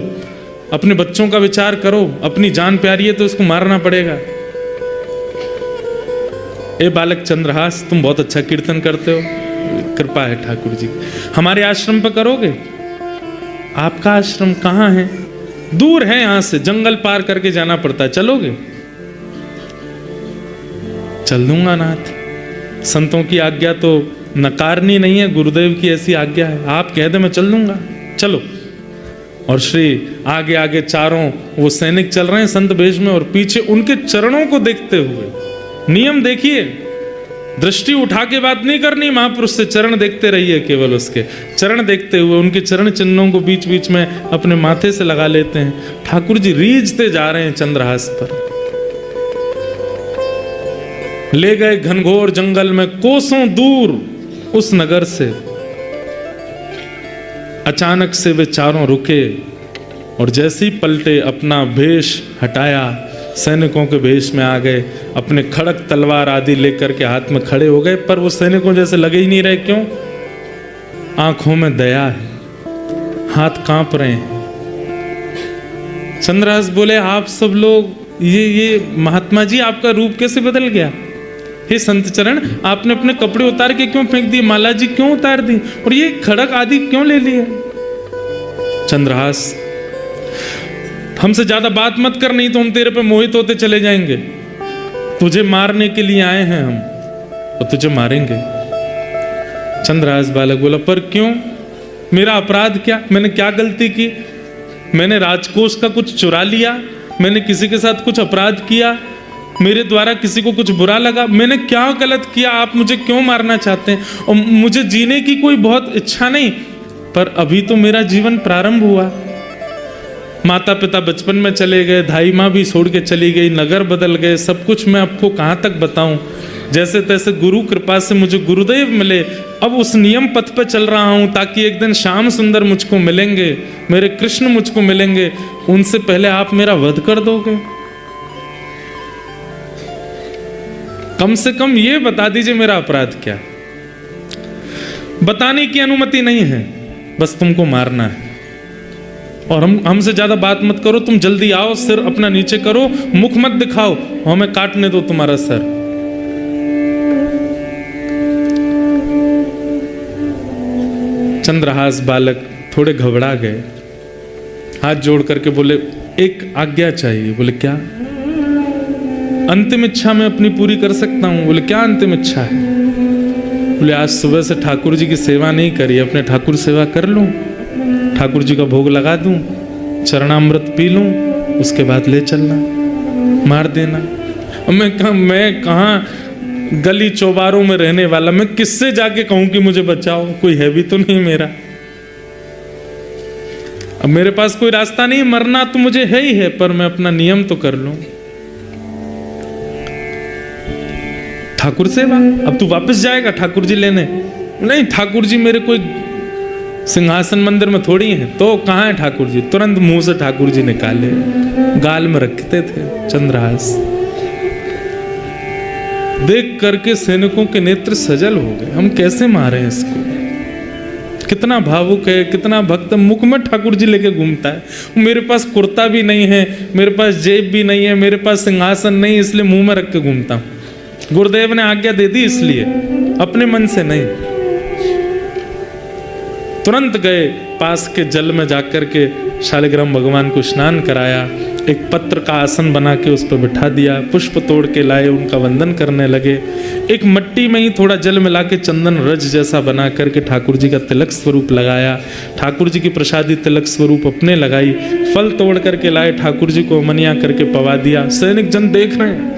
अपने बच्चों का विचार करो, अपनी जान प्यारी है तो इसको मारना पड़ेगा। ए बालक चंद्रहास, तुम बहुत अच्छा कीर्तन करते हो, कृपा है ठाकुर जी, हमारे आश्रम पर करोगे? आपका आश्रम कहाँ है? दूर है, यहां से जंगल पार करके जाना पड़ता है, चलोगे? चल दूंगा नाथ, संतों की आज्ञा तो नकारनी नहीं है, गुरुदेव की ऐसी आज्ञा है, आप कह दे मैं चल दूंगा, चलो। और श्री आगे आगे चारों वो सैनिक चल रहे हैं संत वेश में, और पीछे उनके चरणों को देखते हुए, नियम देखिए, दृष्टि उठा के बात नहीं करनी, महापुरुष से चरण देखते रहिए, केवल उसके चरण देखते हुए उनके चरण चिन्हों को बीच बीच में अपने माथे से लगा लेते हैं। ठाकुर जी रीझते जा रहे हैं चंद्रहास पर। ले गए घनघोर जंगल में, कोसों दूर उस नगर से। अचानक से वे चारों रुके, और जैसे ही पलटे अपना भेष हटाया, सैनिकों के भेष में आ गए, अपने खड़क तलवार आदि लेकर के हाथ में खड़े हो गए। पर वो सैनिकों जैसे लगे ही नहीं रहे, क्यों? आंखों में दया है, हाथ कांप रहे हैं। चंद्रहास बोले आप सब लोग, ये महात्मा जी आपका रूप कैसे बदल गया? हे संत चरण, आपने अपने कपड़े उतार के क्यों फेंक दिए, माला जी क्यों उतार दी, और ये खड़क आदि क्यों ले लिए? चंद्रहास, हमसे ज्यादा बात मत कर, नहीं तो हम तेरे पे मोहित होते चले जाएंगे। तुझे मारने के लिए आए हैं हम, और तुझे मारेंगे। चंद्रहास बालक बोला, पर क्यों? मेरा अपराध क्या? मैंने क्या गलती की? मैंने राजकोष का कुछ चुरा लिया? मैंने किसी के साथ कुछ अपराध किया? मेरे द्वारा किसी को कुछ बुरा लगा? मैंने क्या गलत किया? आप मुझे क्यों मारना चाहते हैं? और मुझे जीने की कोई बहुत इच्छा नहीं, पर अभी तो मेरा जीवन प्रारंभ हुआ। माता पिता बचपन में चले गए, धाई माँ भी छोड़ के चली गई, नगर बदल गए, सब कुछ मैं आपको कहाँ तक बताऊं। जैसे तैसे गुरु कृपा से मुझे गुरुदेव मिले, अब उस नियम पथ पे चल रहा हूं, ताकि एक दिन श्याम सुंदर मुझको मिलेंगे, मेरे कृष्ण मुझको मिलेंगे, उनसे पहले आप मेरा वध कर दोगे। कम से कम ये बता दीजिए मेरा अपराध क्या। बताने की अनुमति नहीं है, बस तुमको मारना है। और हमसे ज्यादा बात मत करो, तुम जल्दी आओ, सिर अपना नीचे करो, मुख मत दिखाओ, हमें काटने दो तुम्हारा सर। चंद्रहास बालक थोड़े घबरा गए, हाथ जोड़ करके बोले एक आज्ञा चाहिए। बोले क्या? अंतिम इच्छा मैं अपनी पूरी कर सकता हूं। बोले क्या अंतिम इच्छा है? बोले आज सुबह से ठाकुर जी की सेवा नहीं करी, अपने ठाकुर सेवा कर लूं, ठाकुर जी का भोग लगा दूं, चरणामृत पी लूं, उसके बाद ले चलना, मार देना। मैं कहाँ गली चौबारों में रहने वाला, मैं किससे जाके कहूं कि मुझे बचाओ? कोई है भी तो नहीं मेरा। अब मेरे पास कोई रास्ता नहीं, मरना तो मुझे है ही है, पर मैं अपना नियम तो कर लूं। ठाकुर सेवा, अब तू वापस जाएगा ठाकुर जी लेने? नहीं, ठाकुर जी मेरे कोई सिंहासन मंदिर में थोड़ी है, तो कहाँ है ठाकुर जी? तुरंत मुंह से ठाकुर जी निकाले, गाल में रखते थे चंद्रहास। देख करके सैनिकों के नेत्र सजल हो गए, हम कैसे मारे इसको? कितना भावुक है, कितना भक्त, मुख में ठाकुर जी लेके घूमता है। मेरे पास कुर्ता भी नहीं है, मेरे पास जेब भी नहीं है, मेरे पास सिंहासन नहीं, इसलिए मुंह में रख के घूमता हूं। गुरुदेव ने आज्ञा दे दी इसलिए, अपने मन से नहीं। तुरंत गए पास के जल में जाकर के शालिग्राम भगवान को स्नान कराया, एक पत्र का आसन बना के उस पर बिठा दिया, पुष्प तोड़ के लाए, उनका वंदन करने लगे। एक मिट्टी में ही थोड़ा जल मिला के चंदन रज जैसा बना करके ठाकुर जी का तिलक स्वरूप लगाया, ठाकुर जी की प्रसादी तिलक स्वरूप अपने लगाई, फल तोड़ करके लाए, ठाकुर जी को अमनिया करके पवा दिया। सैनिक जन देख रहे हैं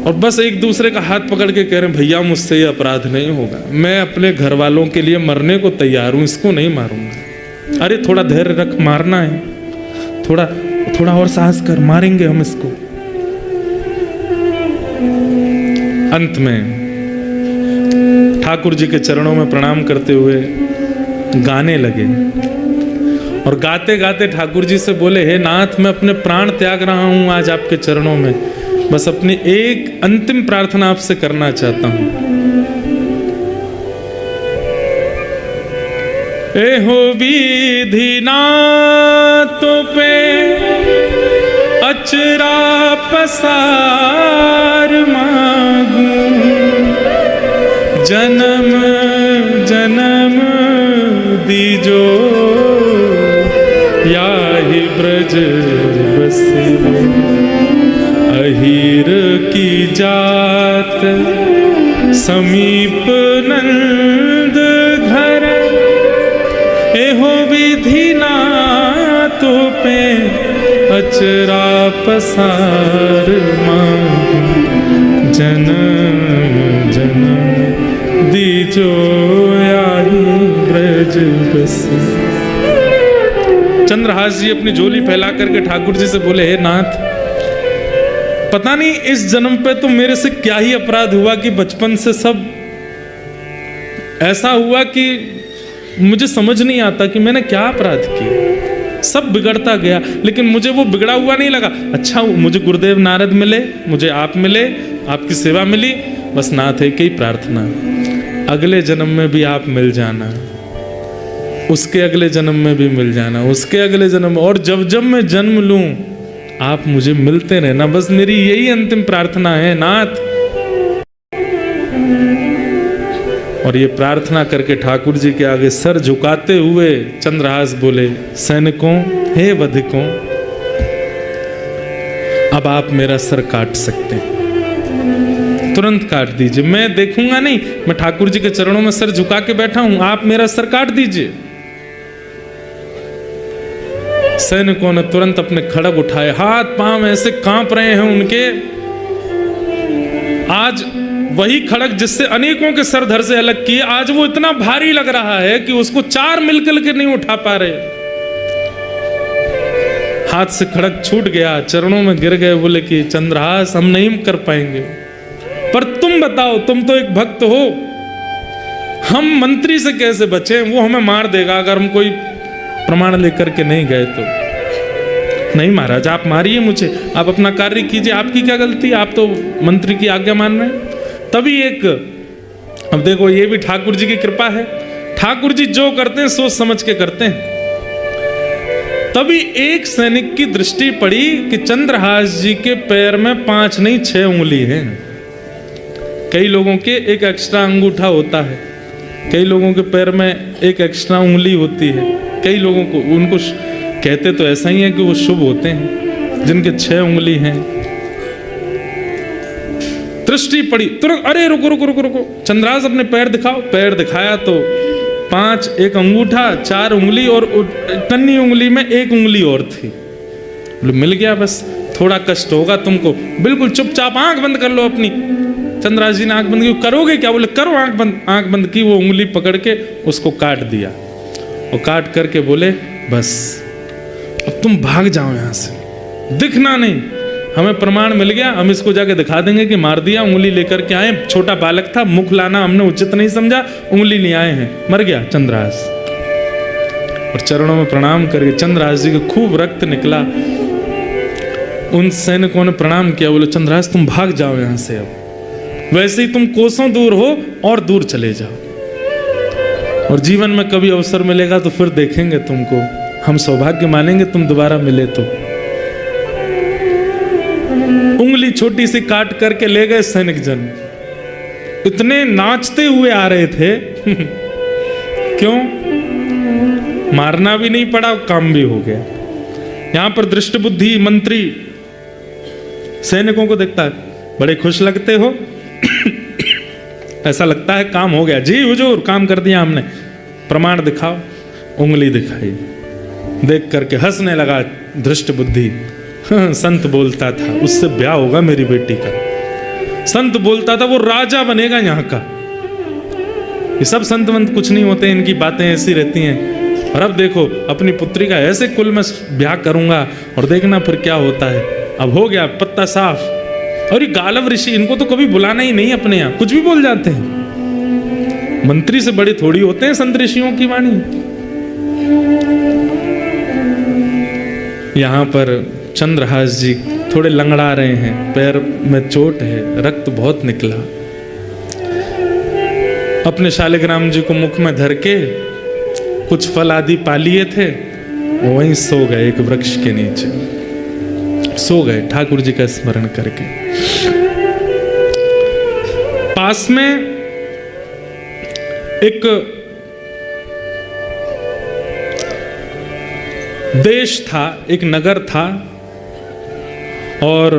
और बस एक दूसरे का हाथ पकड़ के कह रहे हैं, भैया मुझसे ये अपराध नहीं होगा, मैं अपने घर वालों के लिए मरने को तैयार हूं, इसको नहीं मारूंगा। अरे थोड़ा धैर्य रख, मारना है, थोड़ा और साहस कर, मारेंगे हम इसको। अंत में ठाकुर जी के चरणों में प्रणाम करते हुए गाने लगे और गाते गाते ठाकुर जी से बोले, हे नाथ, मैं अपने प्राण त्याग रहा हूं आज आपके चरणों में, बस अपनी एक अंतिम प्रार्थना आपसे करना चाहता हूं। एहो विधि नाथों पे अचरा पसार मांगू, जन्म जन्म दीजो याहि ब्रज बसे, अहीर की जात समीप नंद घर, एहो विधि नाथों पे अचरा पसार मांगू, जन्म जन्म दीजो याहि ब्रज बसे। चंद्रहास जी अपनी झोली फैला करके ठाकुर जी से बोले, हे नाथ, पता नहीं इस जन्म पे तो मेरे से क्या ही अपराध हुआ कि बचपन से सब ऐसा हुआ कि मुझे समझ नहीं आता कि मैंने क्या अपराध किया। सब बिगड़ता गया, लेकिन मुझे वो बिगड़ा हुआ नहीं लगा। अच्छा, मुझे गुरुदेव नारद मिले, मुझे आप मिले, आपकी सेवा मिली, बस नाथ एक ही प्रार्थना, अगले जन्म में भी आप मिल जाना, उसके अगले जन्म में भी मिल जाना, उसके अगले जन्म, और जब जब मैं जन्म लूं आप मुझे मिलते रहना, बस मेरी यही अंतिम प्रार्थना है नाथ। और ये प्रार्थना करके ठाकुर जी के आगे सर झुकाते हुए चंद्रहास बोले, सैनिकों, हे वधिकों, अब आप मेरा सर काट सकते हैं, तुरंत काट दीजिए, मैं देखूंगा नहीं, मैं ठाकुर जी के चरणों में सर झुका के बैठा हूं, आप मेरा सर काट दीजिए। सैनिकों ने तुरंत अपने खड़ग उठाए, हाथ पांव ऐसे कांप रहे हैं उनके। आज वही खड़ग जिससे अनेकों के सर धड़ से अलग किए, आज वो इतना भारी लग रहा है कि उसको चार मिलकर के नहीं उठा पा रहे। हाथ से खड़ग छूट गया, चरणों में गिर गए, बोले कि चंद्रहास, हम नहीं कर पाएंगे, पर तुम बताओ, तुम तो एक भक्त हो, हम मंत्री से कैसे बचे? वो हमें मार देगा अगर हम कोई प्रमाण लेकर के नहीं गए तो। नहीं महाराज, आप मारिए मुझे, आप अपना कार्य कीजिए, आपकी क्या गलती, आप तो मंत्री की आज्ञा मान रहे हैं। तभी एक, अब देखो ये भी ठाकुर जी की कृपा है, ठाकुर जी जो करते हैं सोच समझ के करते हैं। तभी एक सैनिक की दृष्टि पड़ी कि चंद्रहास जी के पैर में 5 नहीं 6 उंगली हैं। कई लोगों के एक एक्स्ट्रा अंगूठा होता है, कई लोगों के पैर में एक एक्स्ट्रा उंगली होती है, कई लोगों को, उनको कहते तो ऐसा ही है कि वो शुभ होते हैं, जिनके 6 उंगली हैं। दृष्टि पड़ी तुरंत, अरे रुको रुको रुको रुको, चंद्रहास अपने पैर दिखाओ। पैर दिखाया तो 5, एक अंगूठा, 4 उंगली और कन्नी उंगली में 1 उंगली और थी। बोले मिल गया, बस थोड़ा कष्ट होगा तुमको, बिल्कुल चुपचाप आंख बंद कर लो अपनी। चंद्रहास जी ने आंख बंद की, करोगे क्या? बोले करो आंख बंद। आंख बंद की, वो उंगली पकड़ के उसको काट दिया और काट करके बोले बस अब तुम भाग जाओ यहां से, दिखना नहीं, हमें प्रमाण मिल गया, हम इसको जाके दिखा देंगे कि मार दिया, उंगली लेकर के आए, छोटा बालक था, मुख लाना हमने उचित नहीं समझा, उंगली नहीं आए हैं, मर गया चंद्रहास। और चरणों में प्रणाम करके चंद्रहास जी को खूब रक्त निकला। उन सैनिकों ने प्रणाम किया, बोले चंद्रहास तुम भाग जाओ यहां से, अब वैसे ही तुम कोसों दूर हो और दूर चले जाओ। और जीवन में कभी अवसर मिलेगा तो फिर देखेंगे तुमको, हम सौभाग्य मानेंगे तुम दोबारा मिले तो। उंगली छोटी सी काट करके ले गए सैनिक जन, इतने नाचते हुए आ रहे थे क्यों? मारना भी नहीं पड़ा, काम भी हो गया। यहां पर दृष्ट बुद्धि मंत्री सैनिकों को देखता है, बड़े खुश लगते हो ऐसा लगता है काम हो गया। जी हुजूर, काम कर दिया हमने, प्रमाण दिखाओ। उंगली दिखाई, देख करके हंसने लगा दृष्ट बुद्धि। संत बोलता था उससे ब्याह होगा मेरी बेटी का, संत बोलता था वो राजा बनेगा यहाँ का। ये सब संत वंत कुछ नहीं होते, इनकी बातें ऐसी रहती हैं। और अब देखो अपनी पुत्री का ऐसे कुल में ब्याह करूंगा और देखना फिर क्या होता है। अब हो गया पत्ता साफ। और ये गालव ऋषि, इनको तो कभी बुलाना ही नहीं अपने यहाँ, कुछ भी बोल जाते हैं। मंत्री से बड़े थोड़ी होते हैं संत ऋषियों की वाणी। यहां पर चंद्रहास जी थोड़े लंगड़ा रहे हैं, पैर में चोट है, रक्त बहुत निकला। अपने शालिग्राम जी को मुख में धर के कुछ फल आदि पा लिए थे, वहीं सो गए एक वृक्ष के नीचे, सो गए ठाकुर जी का स्मरण करके। पास में एक देश था, एक नगर था, और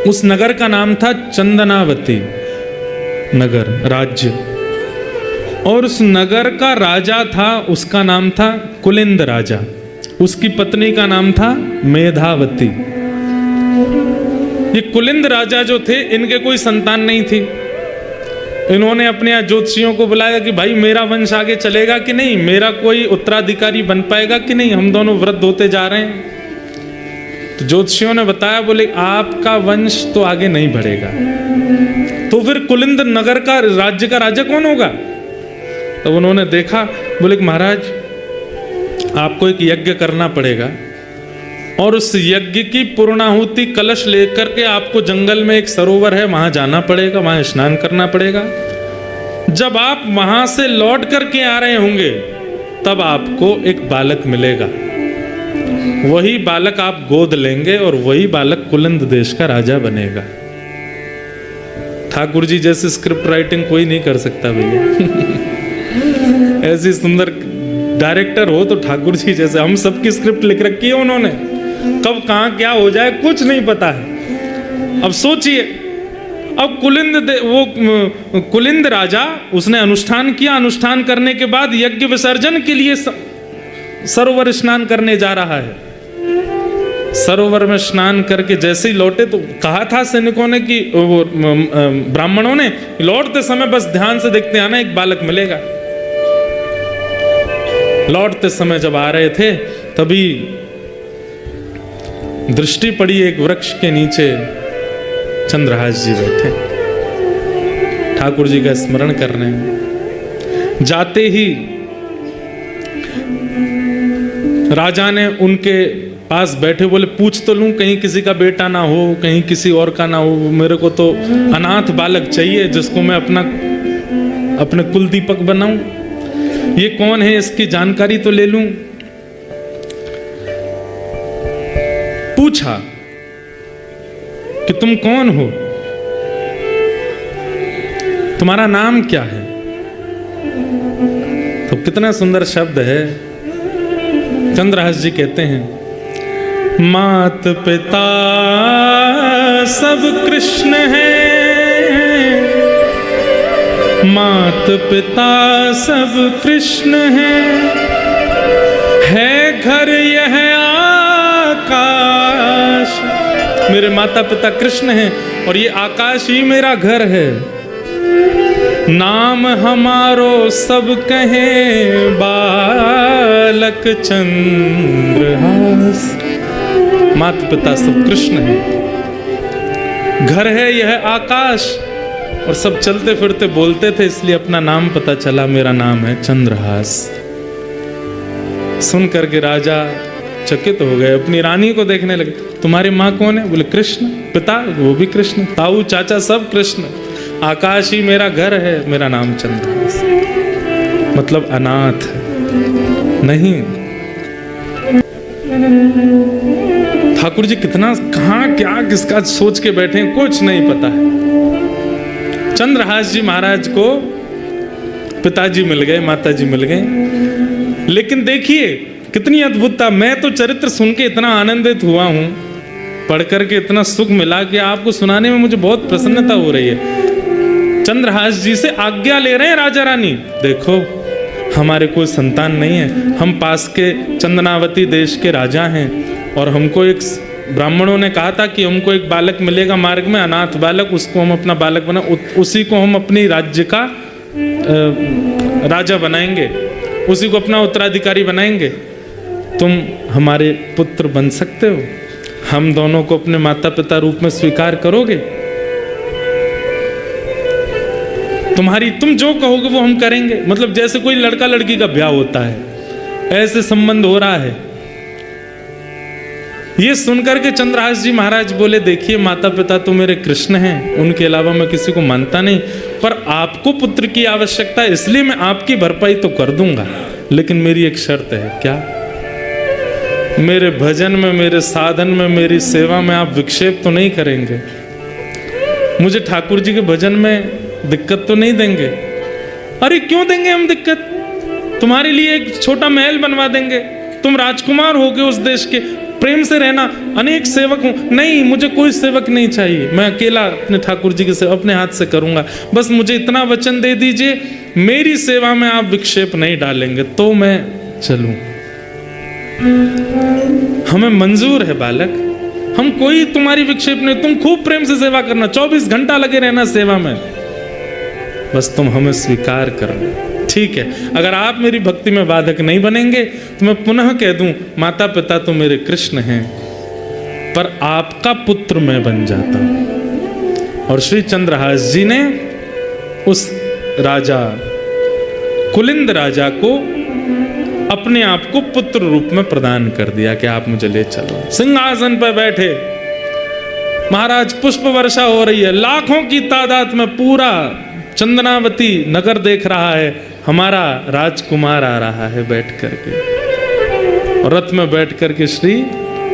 उस नगर का नाम था चंदनावती नगर राज्य। और उस नगर का राजा था, उसका नाम था कुलिंद राजा। उसकी पत्नी का नाम था मेधावती। ये कुलिंद राजा जो थे, इनके कोई संतान नहीं थी। इन्होंने अपने यहाँ ज्योतिषियों को बुलाया कि भाई मेरा वंश आगे चलेगा कि नहीं, मेरा कोई उत्तराधिकारी बन पाएगा कि नहीं, हम दोनों वृद्ध होते जा रहे हैं। तो ज्योतिषियों ने बताया, बोले आपका वंश तो आगे नहीं बढ़ेगा, तो फिर कुलिंद नगर का राज्य का राजा कौन होगा? तब उन्होंने देखा, बोले महाराज आपको एक यज्ञ करना पड़ेगा, और उस यज्ञ की पूर्णाहुति कलश लेकर के आपको जंगल में एक सरोवर है वहां जाना पड़ेगा, वहां स्नान करना पड़ेगा। जब आप वहां से लौट करके आ रहे होंगे तब आपको एक बालक मिलेगा, वही बालक आप गोद लेंगे और वही बालक कुलिंद देश का राजा बनेगा। ठाकुर जी जैसी स्क्रिप्ट राइटिंग कोई नहीं कर सकता भैया ऐसी सुंदर डायरेक्टर हो तो ठाकुर जी जैसे। हम सबकी स्क्रिप्ट लिख रखी है उन्होंने, कब कहां क्या हो जाए कुछ नहीं पता है। अब सोचिए, अब कुलिंद राजा, उसने अनुष्ठान किया, अनुष्ठान करने के बाद यज्ञ विसर्जन के लिए सरोवर स्नान करने जा रहा है। सरोवर में स्नान करके जैसे ही लौटे तो कहा था सैनिकों ने कि ब्राह्मणों ने, लौटते समय बस ध्यान से देखते आना, एक बालक मिलेगा। लौटते समय जब आ रहे थे तभी दृष्टि पड़ी एक वृक्ष के नीचे चंद्रहास जी बैठे, ठाकुर जी का स्मरण कर रहे हैं। जाते ही राजा ने उनके पास बैठे बोले पूछ तो लूं, कहीं किसी का बेटा ना हो, कहीं किसी और का ना हो, मेरे को तो अनाथ बालक चाहिए जिसको मैं अपने कुल दीपक बनाऊं। ये कौन है, इसकी जानकारी तो ले लूं। पूछा कि तुम कौन हो, तुम्हारा नाम क्या है? तो कितना सुंदर शब्द है। चंद्रहास जी कहते हैं, मात पिता सब कृष्ण हैं, मात पिता सब कृष्ण हैं, है घर यह आकाश। मेरे माता पिता कृष्ण हैं और ये आकाश ही मेरा घर है। नाम हमारो सब कहें बालक चंद्रहास। माता पिता सब कृष्ण हैं, घर है यह आकाश, और सब चलते फिरते बोलते थे इसलिए अपना नाम पता चला, मेरा नाम है चंद्रहास। सुन करके राजा चकित हो गए, अपनी रानी को देखने लगे। तुम्हारी माँ कौन है? बोले कृष्ण। पिता? वो भी कृष्ण। ताऊ चाचा सब कृष्ण। आकाश ही मेरा घर है, मेरा नाम चंद्रहास। मतलब अनाथ नहीं। ठाकुर जी कितना कहाँ क्या किसका सोच के बैठे हैं कुछ नहीं पता है। चंद्रहास जी महाराज को पिताजी मिल गए, माताजी मिल गए, लेकिन देखिए कितनी अद्भुतता। मैं तो चरित्र सुन के इतना आनंदित हुआ हूं, पढ़ करके इतना सुख मिला कि आपको सुनाने में मुझे बहुत प्रसन्नता हो रही है। चंद्रहास जी से आज्ञा ले रहे हैं राजा रानी, देखो हमारे कोई संतान नहीं है, हम पास के चंदनावती देश के राजा हैं और हमको एक ब्राह्मणों ने कहा था कि हमको एक बालक मिलेगा मार्ग में, अनाथ बालक, उसको हम अपना बालक बना, उसी को हम अपनी राज्य का राजा बनाएंगे, उसी को अपना उत्तराधिकारी बनाएंगे। तुम हमारे पुत्र बन सकते हो, हम दोनों को अपने माता पिता रूप में स्वीकार करोगे? तुम जो कहोगे वो हम करेंगे। मतलब जैसे कोई लड़का लड़की का ब्याह होता है, ऐसे संबंध हो रहा है। ये सुनकर के चंद्रहास जी महाराज बोले, देखिए माता पिता तो मेरे कृष्ण हैं, उनके अलावा मैं किसी को मानता नहीं, पर आपको पुत्र की आवश्यकता है, इसलिए मैं आपकी भरपाई तो कर दूंगा, लेकिन मेरी एक शर्त है। क्या? मेरे भजन में, मेरे साधन में, मेरी सेवा में आप विक्षेप तो नहीं करेंगे? मुझे ठाकुर जी के भजन में दिक्कत तो नहीं देंगे? अरे क्यों देंगे हम दिक्कत? तुम्हारे लिए एक छोटा महल बनवा देंगे, तुम राजकुमार होगे उस देश के, प्रेम से रहना, अनेक सेवक हूं। नहीं, मुझे कोई सेवक नहीं चाहिए, मैं अकेला अपने ठाकुर जी की सेवा अपने हाथ से करूंगा, बस मुझे इतना वचन दे दीजिए, मेरी सेवा में आप विक्षेप नहीं डालेंगे तो मैं चलूं। हमें मंजूर है बालक, हम कोई तुम्हारी विक्षेप नहीं, तुम खूब प्रेम से सेवा करना, 24 घंटा लगे रहना सेवा में, बस तुम हमें स्वीकार करना। ठीक है, अगर आप मेरी भक्ति में बाधक नहीं बनेंगे तो मैं पुनः कह दूं, माता पिता तो मेरे कृष्ण हैं, पर आपका पुत्र मैं बन जाता हूं। और श्री चंद्रहास जी ने उस राजा, कुलिंद राजा को अपने आप को पुत्र रूप में प्रदान कर दिया कि आप मुझे ले चलो। सिंहासन पर बैठे महाराज, पुष्प वर्षा हो रही है, लाखों की तादाद में पूरा चंदनावती नगर देख रहा है, हमारा राजकुमार आ रहा है बैठ करके, और रथ में बैठ करके श्री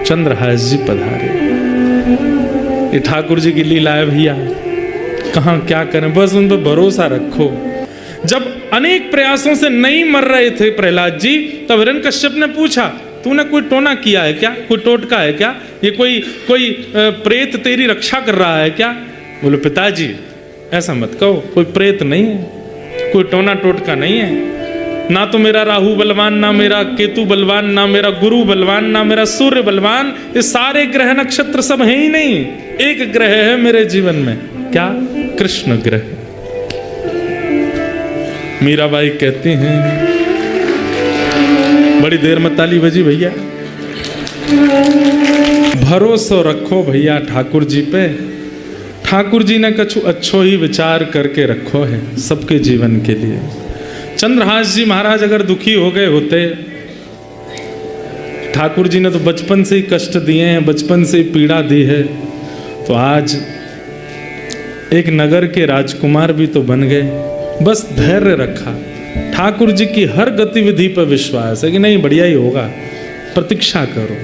चंद्रहास जी पधारे। ये ठाकुर जी की लीला है भैया, कहाँ क्या करें, बस उन पर भरोसा रखो। जब अनेक प्रयासों से नहीं मर रहे थे प्रहलाद जी, तब हिरण्यकश्यप ने पूछा, तूने कोई टोना किया है क्या, कोई टोटका है क्या, ये कोई प्रेत तेरी रक्षा कर रहा है क्या? बोले पिताजी ऐसा मत कहो, कोई प्रेत नहीं है, कोई टोना टोटका नहीं है, ना तो मेरा राहु बलवान, ना मेरा केतु बलवान, ना मेरा गुरु बलवान, ना मेरा सूर्य बलवान, ये सारे ग्रह नक्षत्र सब है ही नहीं, एक ग्रह है मेरे जीवन में, क्या? कृष्ण ग्रह। मीराबाई कहती हैं, बड़ी देर में ताली बजी भैया, भरोसा रखो भैया ठाकुर जी पे, ठाकुर जी ने कछु अच्छो ही विचार करके रखो है सबके जीवन के लिए। चंद्रहास जी महाराज अगर दुखी हो गए होते, ठाकुर जी ने तो बचपन से ही कष्ट दिए हैं, बचपन से ही पीड़ा दी है, तो आज एक नगर के राजकुमार भी तो बन गए। बस धैर्य रखा, ठाकुर जी की हर गतिविधि पर विश्वास है कि नहीं बढ़िया ही होगा, प्रतीक्षा करो,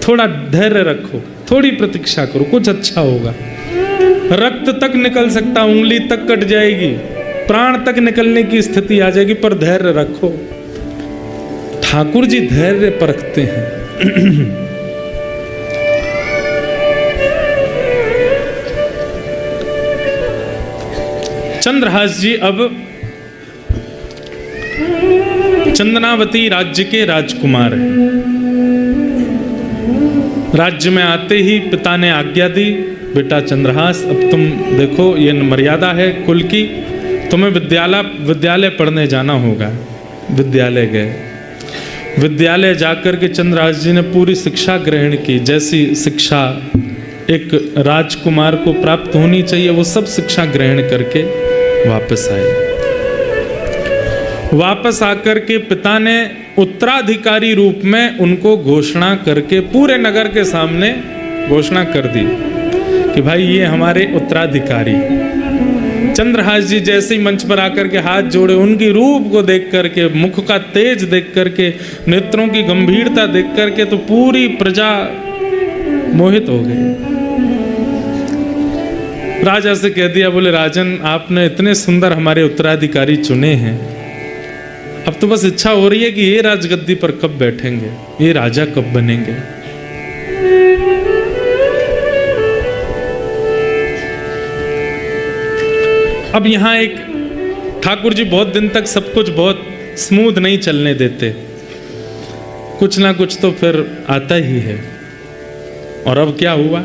थोड़ा धैर्य रखो, थोड़ी प्रतीक्षा करो, कुछ अच्छा होगा। रक्त तक निकल सकता, उंगली तक कट जाएगी, प्राण तक निकलने की स्थिति आ जाएगी, पर धैर्य रखो। ठाकुर जी धैर्य परखते हैं। चंद्रहास जी अब चंदनावती राज्य के राजकुमार हैं। राज्य में आते ही पिता ने आज्ञा दी, बेटा चंद्रहास अब तुम देखो, ये मर्यादा है कुल की, तुम्हें विद्यालय पढ़ने जाना होगा। विद्यालय गए, विद्यालय जाकर के चंद्रहास जी ने पूरी शिक्षा ग्रहण की, जैसी शिक्षा एक राजकुमार को प्राप्त होनी चाहिए, वो सब शिक्षा ग्रहण करके वापस आए। वापस आकर के पिता ने उत्तराधिकारी रूप में उनको घोषणा करके पूरे नगर के सामने घोषणा कर दी कि भाई ये हमारे उत्तराधिकारी। चंद्रहास जी जैसे ही मंच पर आकर के हाथ जोड़े, उनकी रूप को देख करके, मुख का तेज देख करके, नेत्रों की गंभीरता देख करके तो पूरी प्रजा मोहित हो गई। राजा से कह दिया, बोले राजन आपने इतने सुंदर हमारे उत्तराधिकारी चुने हैं, अब तो बस इच्छा हो रही है कि ये राजगद्दी पर कब बैठेंगे, ये राजा कब बनेंगे। अब यहां एक ठाकुर जी बहुत दिन तक सब कुछ बहुत स्मूथ नहीं चलने देते, कुछ ना कुछ तो फिर आता ही है। और अब क्या हुआ,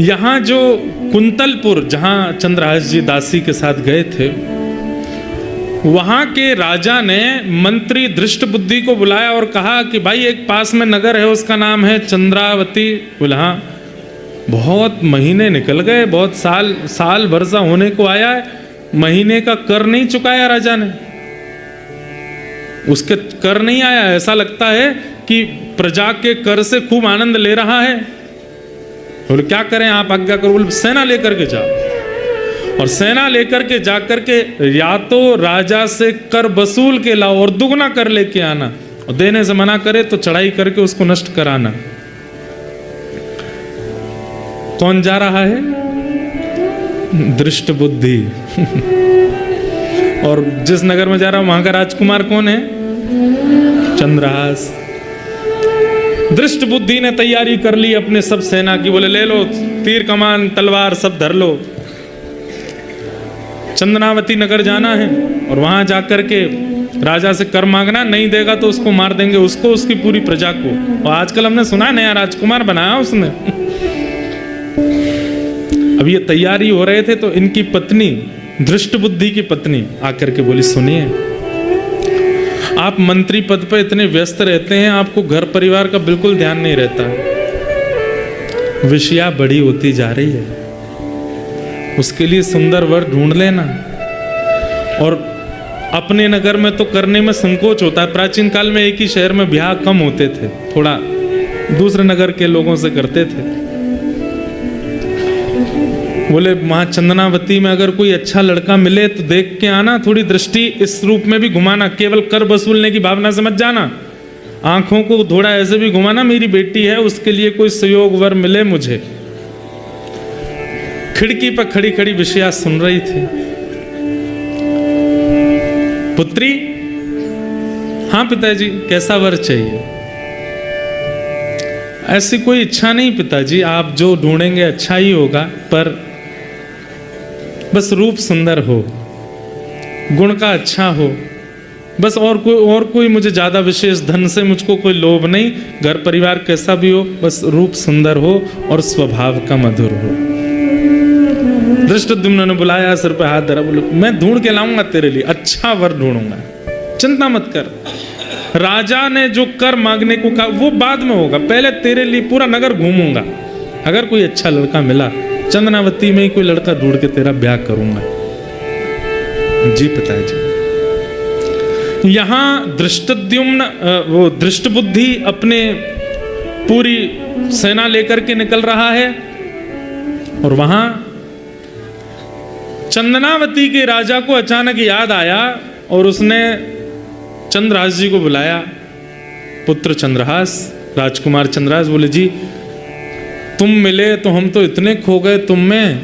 यहां जो कुंतलपुर जहां चंद्रहास जी दासी के साथ गए थे, वहां के राजा ने मंत्री दृष्टबुद्धि को बुलाया और कहा कि भाई एक पास में नगर है, उसका नाम है चंद्रावती। बोला हाँ, बहुत महीने निकल गए, बहुत साल वर्षा होने को आया है, महीने का कर नहीं चुकाया राजा ने, उसके कर नहीं आया। ऐसा लगता है कि प्रजा के कर से खूब आनंद ले रहा है। बोले क्या करें, आप आज्ञा करो। बोले सेना लेकर के जाओ, और सेना लेकर के जाकर के या तो राजा से कर वसूल के लाओ और दुगना कर लेके आना, और देने से मना करे तो चढ़ाई करके उसको नष्ट कराना। कौन जा रहा है? दृष्ट बुद्धि। और जिस नगर में जा रहा है वहां का राजकुमार कौन है? चंद्रहास। दृष्ट बुद्धि ने तैयारी कर ली अपने सब सेना की। बोले ले लो तीर कमान तलवार सब धर लो, चंद्रावती नगर जाना है और वहां जाकर के राजा से कर मांगना, नहीं देगा तो उसको मार देंगे, उसको उसकी पूरी प्रजा को। और आजकल हमने सुना नया राजकुमार बनाया उसने। अब ये तैयारी हो रहे थे तो इनकी पत्नी, दृष्ट बुद्धि की पत्नी आकर के बोली, सुनिए आप मंत्री पद पर इतने व्यस्त रहते हैं, आपको घर परिवार का बिल्कुल ध्यान नहीं रहता, विषया बड़ी होती जा रही है, उसके लिए सुंदर वर ढूंढ लेना। और अपने नगर में तो करने में संकोच होता है, प्राचीन काल में एक ही शहर में ब्याह कम होते थे, थोड़ा दूसरे नगर के लोगों से करते थे। बोले वहां चंदनावती में अगर कोई अच्छा लड़का मिले तो देख के आना, थोड़ी दृष्टि इस रूप में भी घुमाना, केवल कर वसूलने की भावना से मत जाना, आंखों को थोड़ा ऐसे भी घुमाना, मेरी बेटी है उसके लिए कोई सुयोग वर मिले मुझे। खिड़की पर खड़ी खड़ी विषया सुन रही थी। पुत्री, हाँ पिताजी, कैसा वर चाहिए? ऐसी कोई इच्छा नहीं पिताजी, आप जो ढूंढेंगे अच्छा ही होगा, पर बस रूप सुंदर हो, गुण का अच्छा हो, बस और कोई मुझे ज्यादा विशेष धन से मुझको कोई लोभ नहीं, घर परिवार कैसा भी हो, बस रूप सुंदर हो और स्वभाव का मधुर हो। धृष्टद्युम्न ने बुलाया, सिर पे हाथ धरा, बोले मैं ढूंढ के लाऊंगा तेरे लिए, अच्छा वर ढूंढूंगा, चिंता मत कर। राजा ने जो कर मांगने को कहा वो बाद में होगा, पहले तेरे लिए पूरा नगर घूमूंगा, अगर कोई अच्छा लड़का मिला चंदनावती में ही कोई लड़का ढूंढ के तेरा ब्याह करूंगा। जी पिताजी। यहां दृष्टद्युम्न, वो दृष्ट बुद्धि अपने पूरी सेना लेकर के निकल रहा है, और वहां चंदनावती के राजा को अचानक याद आया और उसने चंद्रहास जी को बुलाया। पुत्र चंद्रहास, राजकुमार चंद्रहास, बोले जी तुम मिले तो हम तो इतने खो गए तुम में,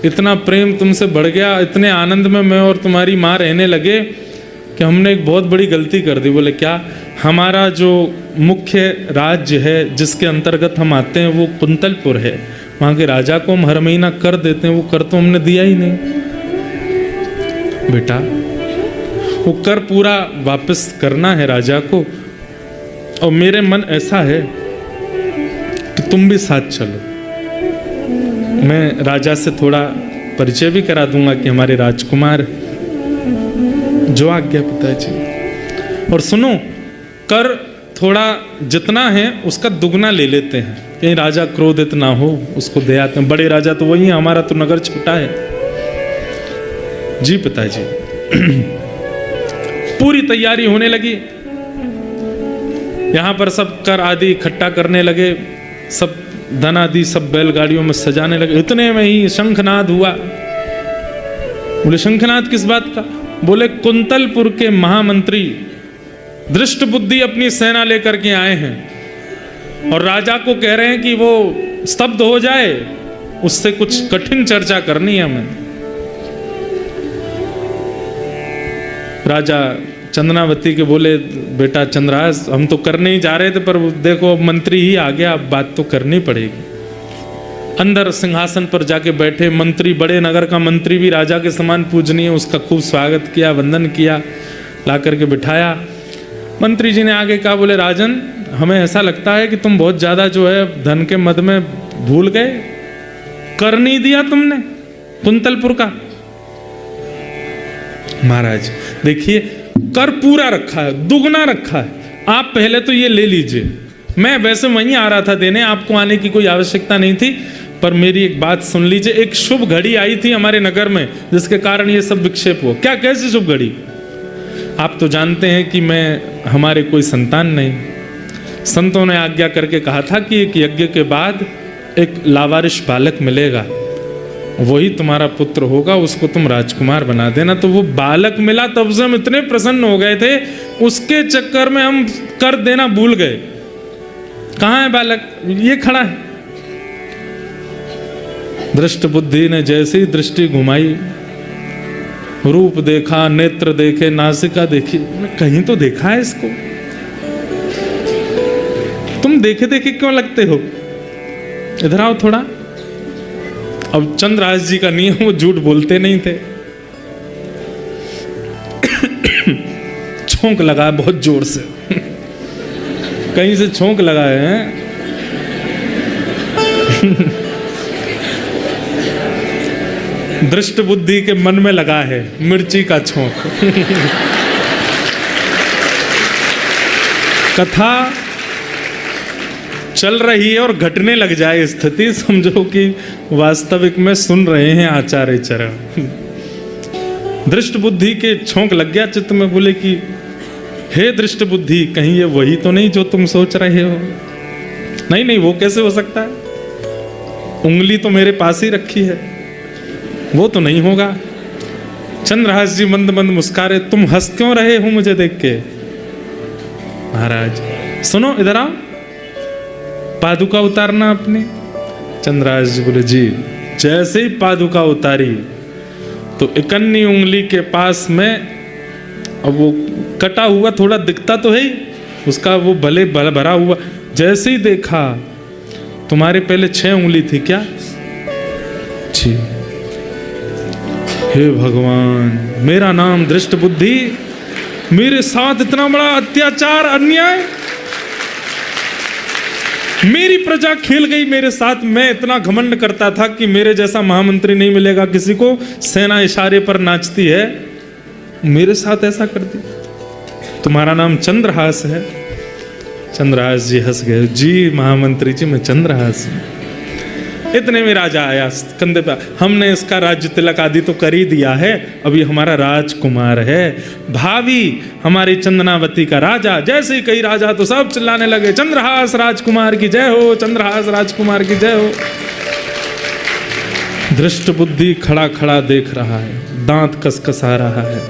इतना प्रेम तुमसे बढ़ गया, इतने आनंद में मैं और तुम्हारी माँ रहने लगे कि हमने एक बहुत बड़ी गलती कर दी। बोले क्या? हमारा जो मुख्य राज्य है जिसके अंतर्गत हम आते हैं वो कुंतलपुर है, वहाँ के राजा को हम हर महीना कर देते हैं, वो कर तो हमने दिया ही नहीं। बेटा वो कर पूरा वापस करना है राजा को, और मेरे मन ऐसा है कि तुम भी साथ चलो, मैं राजा से थोड़ा परिचय भी करा दूंगा कि हमारे राजकुमार, जो आज्ञा पिताजी। और सुनो, कर थोड़ा जितना है उसका दुगना ले लेते हैं, कहीं राजा क्रोधित ना हो, उसको दे आते हैं। बड़े राजा तो वही है, हमारा तो नगर छोटा है। जी पिताजी। पूरी तैयारी होने लगी, यहां पर सब कर आदि इकट्ठा करने लगे, सब धन आदि सब बैलगाड़ियों में सजाने लगे। इतने में ही शंखनाद हुआ। बोले शंखनाद किस बात का? बोले कुंतलपुर के महामंत्री दृष्ट बुद्धि अपनी सेना लेकर के आए हैं और राजा को कह रहे हैं कि वो स्तब्ध हो जाए, उससे कुछ कठिन चर्चा करनी है हमें। राजा चंद्रावती के बोले बेटा चंद्रहास, हम तो करने ही जा रहे थे पर देखो अब मंत्री ही आ गया, अब बात तो करनी पड़ेगी। अंदर सिंहासन पर जाके बैठे मंत्री, बड़े नगर का मंत्री भी राजा के समान पूजनीय, उसका खूब स्वागत किया, वंदन किया, ला करके बिठाया। मंत्री जी ने आगे कहा, बोले राजन, हमें ऐसा लगता है कि तुम बहुत ज्यादा जो है धन के मद में भूल गए, कर नहीं दिया तुमने कुंतलपुर का। महाराज देखिए, कर पूरा रखा है, दुगना रखा है, आप पहले तो ये ले लीजिए। मैं वैसे वहीं आ रहा था देने, आपको आने की कोई आवश्यकता नहीं थी, पर मेरी एक बात सुन लीजिए। एक शुभ घड़ी आई थी हमारे नगर में जिसके कारण ये सब विक्षेप हुआ। क्या, कैसी शुभ घड़ी? आप तो जानते हैं कि हमारे कोई संतान नहीं। संतों ने आज्ञा करके कहा था कि एक यज्ञ के बाद एक लावारिश बालक मिलेगा, वही तुम्हारा पुत्र होगा, उसको तुम राजकुमार बना देना। तो वो बालक मिला, तब से हम इतने प्रसन्न हो गए थे, उसके चक्कर में हम कर देना भूल गए। कहाँ है बालक? ये खड़ा है। दृष्ट बुद्धि ने जैसी दृष्टि घुमाई, रूप देखा, नेत्र देखे, नासिका देखी, कहीं तो देखा है इसको। तुम देखे देखे क्यों लगते हो? इधर आओ थोड़ा। अब चंद्रहास जी का नियम, वो झूठ बोलते नहीं थे। छोंक लगा बहुत जोर से, कहीं से छोंक लगाए हैं। दृष्ट बुद्धि के मन में लगा है मिर्ची का छोंक। कथा चल रही है और घटने लग जाए स्थिति, समझो कि वास्तविक में सुन रहे हैं आचार्य चरण। दृष्ट बुद्धि के छोंक लग गया चित्त में। बोले कि हे दृष्ट बुद्धि, कहीं ये वही तो नहीं जो तुम सोच रहे हो? नहीं नहीं, वो कैसे हो सकता है? उंगली तो मेरे पास ही रखी है, वो तो नहीं होगा। चंद्रहास जी मंद मंद मुस्कारे। तुम हंस क्यों रहे हो मुझे देख के? महाराज सुनो, इधर आओ, पादुका उतारना अपनी। चंद्रहास जी बोले जी। जैसे ही पादुका उतारी तो इकन्नी उंगली के पास में, अब वो कटा हुआ थोड़ा दिखता तो है ही, उसका वो भले भरा हुआ, जैसे ही देखा, तुम्हारे पहले 6 उंगली थी क्या? जी। हे भगवान, मेरा नाम दृष्ट बुद्धि, मेरे साथ इतना बड़ा अत्याचार, अन्याय, मेरी प्रजा खेल गई मेरे साथ। मैं इतना घमंड करता था कि मेरे जैसा महामंत्री नहीं मिलेगा किसी को, सेना इशारे पर नाचती है, मेरे साथ ऐसा कर दिया। तुम्हारा नाम चंद्रहास है? चंद्रहास जी हंस गए। जी महामंत्री जी, मैं चंद्रहास हूं। इतने में राजा आया कंधे पे। हमने इसका राज्य तिलक आदि तो कर ही दिया है, अभी हमारा राजकुमार है, भावी हमारी चंदनावती का राजा। जैसे ही कई राजा तो सब चिल्लाने लगे, चंद्रहास राजकुमार की जय हो, चंद्रहास राजकुमार की जय हो। दृष्ट बुद्धि खड़ा खड़ा देख रहा है, दांत कसकसा रहा है।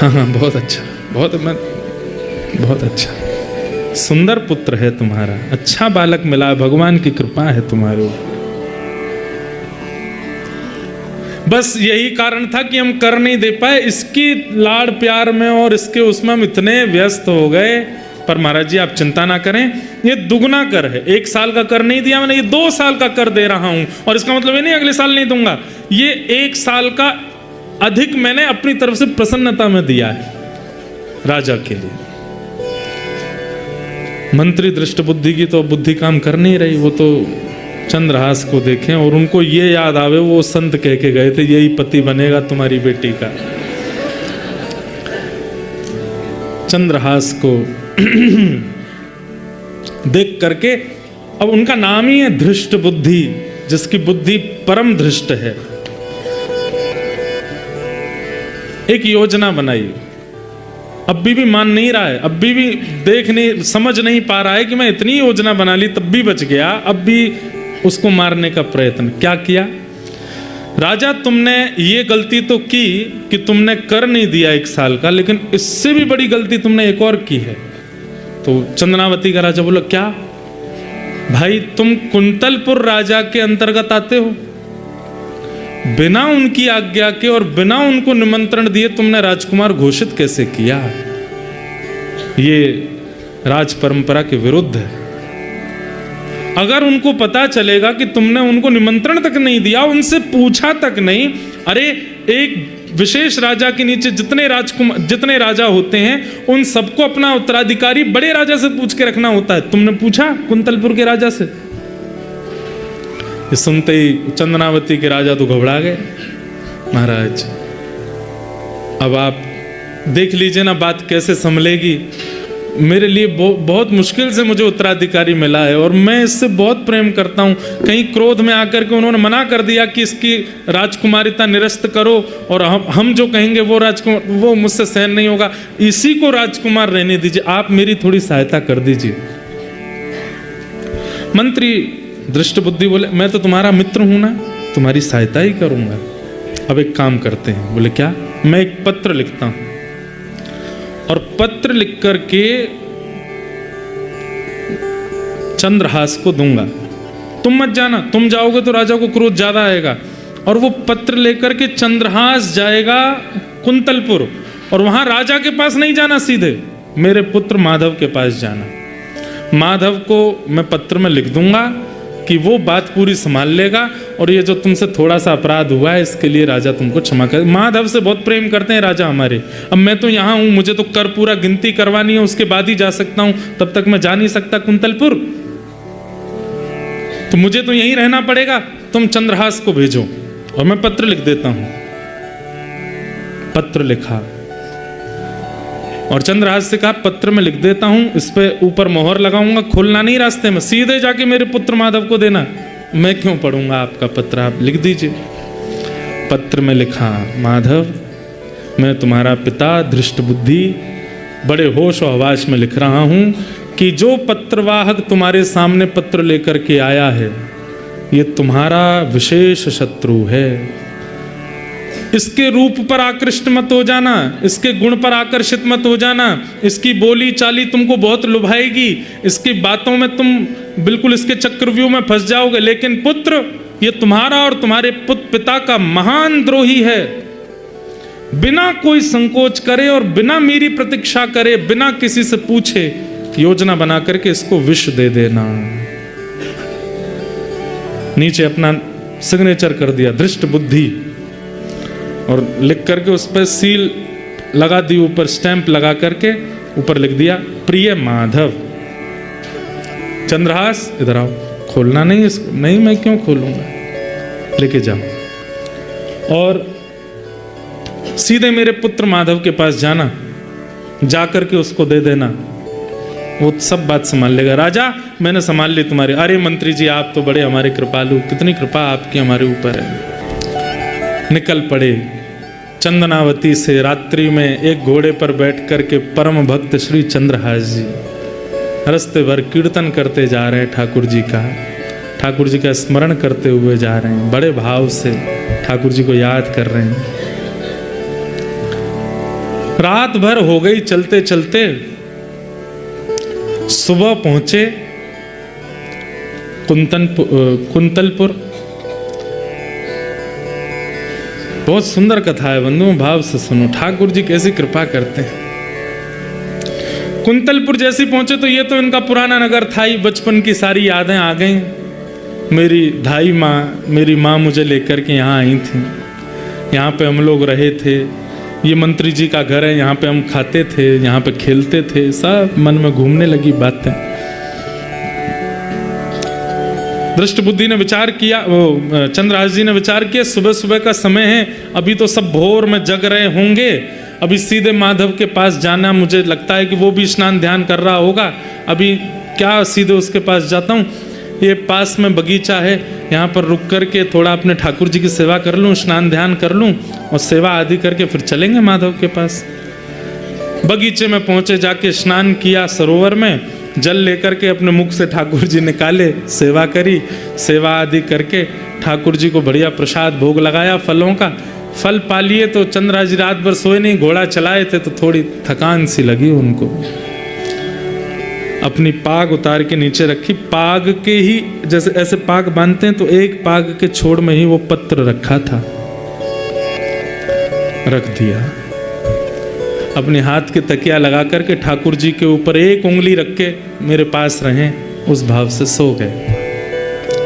हाँ, बहुत अच्छा, बहुत अच्छा, सुंदर पुत्र है तुम्हारा, अच्छा बालक मिला, भगवान की कृपा है तुम्हारे ऊपर। बस यही कारण था कि हम कर नहीं दे पाए। इसकी लाड़ प्यार में और इसके उसमें हम इतने व्यस्त हो गए। पर महाराज जी आप चिंता ना करें, ये दुगना कर है। 1 साल का कर नहीं दिया मैंने, ये 2 साल का कर दे रहा हूं। और इसका मतलब ये नहीं अगले साल नहीं दूंगा, ये 1 साल का अधिक मैंने अपनी तरफ से प्रसन्नता में दिया है राजा के लिए। मंत्री दृष्ट बुद्धि की तो बुद्धि काम कर नहीं रही, वो तो चंद्रहास को देखें और उनको ये याद आवे, वो संत कह के गए थे यही पति बनेगा तुम्हारी बेटी का। चंद्रहास को देख करके, अब उनका नाम ही है धृष्ट बुद्धि, जिसकी बुद्धि परम धृष्ट है। एक योजना बनाई अब भी मान नहीं रहा है, अब भी देख नहीं, समझ नहीं पा रहा है कि मैं इतनी योजना बना ली तब भी बच गया, अब भी उसको मारने का प्रयत्न। क्या किया? राजा तुमने ये गलती तो की कि तुमने कर नहीं दिया 1 साल का, लेकिन इससे भी बड़ी गलती तुमने एक और की है। तो चंद्रनावती का राजा बोला, क्या भाई, तुम कुंतलपुर राजा के अंतर्गत आते हो, बिना उनकी आज्ञा के और बिना उनको निमंत्रण दिए तुमने राजकुमार घोषित कैसे किया? ये राज परंपरा के विरुद्ध है। अगर उनको पता चलेगा कि तुमने उनको निमंत्रण तक नहीं दिया, उनसे पूछा तक नहीं, अरे एक विशेष राजा के नीचे जितने राजा होते हैं उन सबको अपना उत्तराधिकारी बड़े राजा से पूछ के रखना होता है, तुमने पूछा कुंतलपुर के राजा से? ये सुनते ही चंद्रनावती के राजा तो घबरा गए। महाराज अब आप देख लीजिए ना बात कैसे संभलेगी। मेरे लिए बहुत मुश्किल से मुझे उत्तराधिकारी मिला है और मैं इससे बहुत प्रेम करता हूँ। कहीं क्रोध में आकर के उन्होंने मना कर दिया कि इसकी राजकुमारिता निरस्त करो और हम जो कहेंगे वो मुझसे सहन नहीं होगा, इसी को राजकुमार रहने दीजिए, आप मेरी थोड़ी सहायता कर दीजिए। मंत्री दृष्टबुद्धि बोले, मैं तो तुम्हारा मित्र हूं ना, तुम्हारी सहायता ही करूंगा। अब एक काम करते हैं। बोले क्या? मैं एक पत्र लिखता हूं और पत्र लिख करके चंद्रहास को दूंगा, तुम मत जाना, तुम जाओगे तो राजा को क्रोध ज्यादा आएगा। और वो पत्र लेकर के चंद्रहास जाएगा कुंतलपुर और वहां राजा के पास नहीं जाना, सीधे मेरे पुत्र माधव के पास जाना। माधव को मैं पत्र में लिख दूंगा कि वो बात पूरी संभाल लेगा और ये जो तुमसे थोड़ा सा अपराध हुआ है इसके लिए राजा तुमको क्षमा कर। माधव से बहुत प्रेम करते हैं राजा हमारे। अब मैं तो यहाँ हूँ, मुझे तो कर पूरा गिनती करवानी है, उसके बाद ही जा सकता हूँ, तब तक मैं जा नहीं सकता कुंतलपुर, तो मुझे तो यहीं रहना पड़ेगा। तुम चंद्रहास को भेजो और मैं पत्र लिख देता हूँ। पत्र लिखा और चंद्रहास से कहा, पत्र में लिख देता हूं, इस पे ऊपर मोहर लगाऊंगा, खोलना नहीं रास्ते में, सीधे जाके मेरे पुत्र माधव को देना। मैं क्यों पढ़ूंगा आपका पत्र, आप लिख दीजिए। पत्र में लिखा, माधव मैं तुम्हारा पिता दृष्टबुद्धि बड़े होश और हवास में लिख रहा हूं कि जो पत्रवाहक तुम्हारे सामने पत्र लेकर के आया है ये तुम्हारा विशेष शत्रु है। इसके रूप पर आकृष्ट मत हो जाना, इसके गुण पर आकर्षित मत हो जाना, इसकी बोली चाली तुमको बहुत लुभाएगी, इसकी बातों में तुम बिल्कुल इसके चक्रव्यूह में फंस जाओगे। लेकिन पुत्र, ये तुम्हारा और तुम्हारे पिता का महान द्रोही है। बिना कोई संकोच करे और बिना मेरी प्रतीक्षा करे, बिना किसी से पूछे योजना बना करके इसको विष दे देना। नीचे अपना सिग्नेचर कर दिया दृष्टबुद्धि और लिख करके उस पर सील लगा दी, ऊपर स्टैंप लगा करके ऊपर लिख दिया, प्रिय माधव। चंद्रहास इधर आओ, खोलना नहीं इसको। नहीं, मैं क्यों खोलूंगा, लेके जाओ और सीधे मेरे पुत्र माधव के पास जाना, जा करके उसको दे देना, वो सब बात संभाल लेगा। राजा मैंने संभाल ली तुम्हारी। अरे मंत्री जी आप तो बड़े हमारे कृपालु, कितनी कृपा आपकी हमारे ऊपर है। निकल पड़े चंदनावती से। रात्रि में एक घोड़े पर बैठ करके परम भक्त श्री चंद्रहास जी रास्ते भर कीर्तन करते जा रहे हैं, ठाकुर जी का स्मरण करते हुए जा रहे हैं, बड़े भाव से ठाकुर जी को याद कर रहे हैं। रात भर हो गई चलते चलते, सुबह पहुंचे कुंतलपुर। बहुत सुंदर कथा है बंधुओं, भाव से सुनो, ठाकुर जी कैसी कृपा करते हैं। कुंतलपुर जैसे पहुंचे तो ये तो इनका पुराना नगर था ही, बचपन की सारी यादें आ गई। मेरी माँ मुझे लेकर के यहाँ आई थी, यहाँ पे हम लोग रहे थे, ये मंत्री जी का घर है, यहाँ पे हम खाते थे, यहाँ पे खेलते थे, सब मन में घूमने लगी बातें। दृष्टबुद्धि ने विचार किया, वो चंद्रहास जी ने विचार किया, सुबह सुबह का समय है, अभी तो सब भोर में जग रहे होंगे, अभी सीधे माधव के पास जाना, मुझे लगता है कि वो भी स्नान ध्यान कर रहा होगा, अभी क्या सीधे उसके पास जाता हूँ, ये पास में बगीचा है, यहाँ पर रुक करके थोड़ा अपने ठाकुर जी की सेवा कर लूँ, स्नान ध्यान कर लूँ और सेवा आदि करके फिर चलेंगे माधव के पास। बगीचे में पहुंचे, जाके स्नान किया सरोवर में, जल लेकर के अपने मुख से ठाकुर जी निकाले, सेवा करी, सेवा आदि करके ठाकुर जी को बढ़िया प्रसाद भोग लगाया फलों का। फल पा लिए तो चंद्रहास जी रात भर सोए नहीं, घोड़ा चलाए थे तो थोड़ी थकान सी लगी उनको। अपनी पाग उतार के नीचे रखी, पाग के ही जैसे ऐसे पाग बांधते हैं तो एक पाग के छोड़ में ही वो पत्र रखा था, रख दिया। अपने हाथ के तकिया लगा करके ठाकुर जी के ऊपर एक उंगली रख के मेरे पास रहें, उस भाव से सो गए।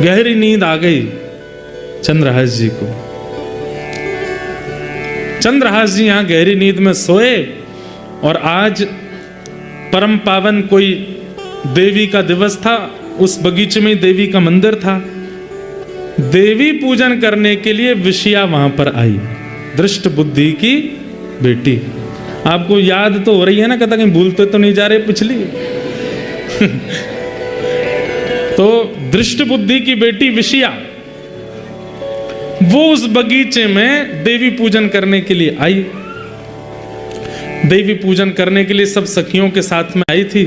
गहरी नींद आ गई चंद्रहास जी को। चंद्रहास जी यहां गहरी नींद में सोए और आज परम पावन कोई देवी का दिवस था। उस बगीचे में देवी का मंदिर था। देवी पूजन करने के लिए विषया वहां पर आई, दृष्ट बुद्धि की बेटी। आपको याद तो हो रही है ना, कहता कहीं भूलते तो नहीं जा रहे पिछली। तो दृष्ट बुद्धि की बेटी विषया वो उस बगीचे में देवी पूजन करने के लिए आई। देवी पूजन करने के लिए सब सखियों के साथ में आई थी।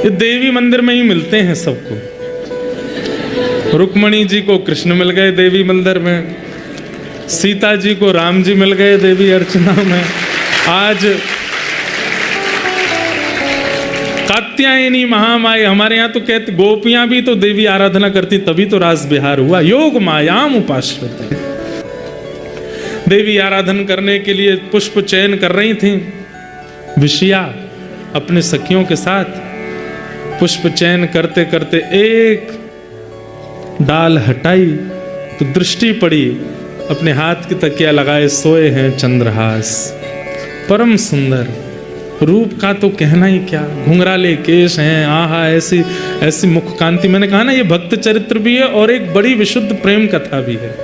ये देवी मंदिर में ही मिलते हैं सबको। रुक्मणी जी को कृष्ण मिल गए देवी मंदिर में, सीता जी को राम जी मिल गए देवी अर्चना में, आज कात्यायनी महामाई। हमारे यहाँ तो कहते गोपियां भी तो देवी आराधना करती, तभी तो रास बिहार हुआ। योग मायाम उपाश्रित, देवी आराधन करने के लिए पुष्प चयन कर रही थी विषया अपने सखियों के साथ। पुष्प चयन करते करते एक डाल हटाई तो दृष्टि पड़ी, अपने हाथ की तकिया लगाए सोए हैं चंद्रहास। परम सुंदर रूप का तो कहना ही क्या, घुंघराले केश हैं, आहा ऐसी ऐसी मुख कांति। मैंने कहा ना ये भक्त चरित्र भी है और एक बड़ी विशुद्ध प्रेम कथा भी है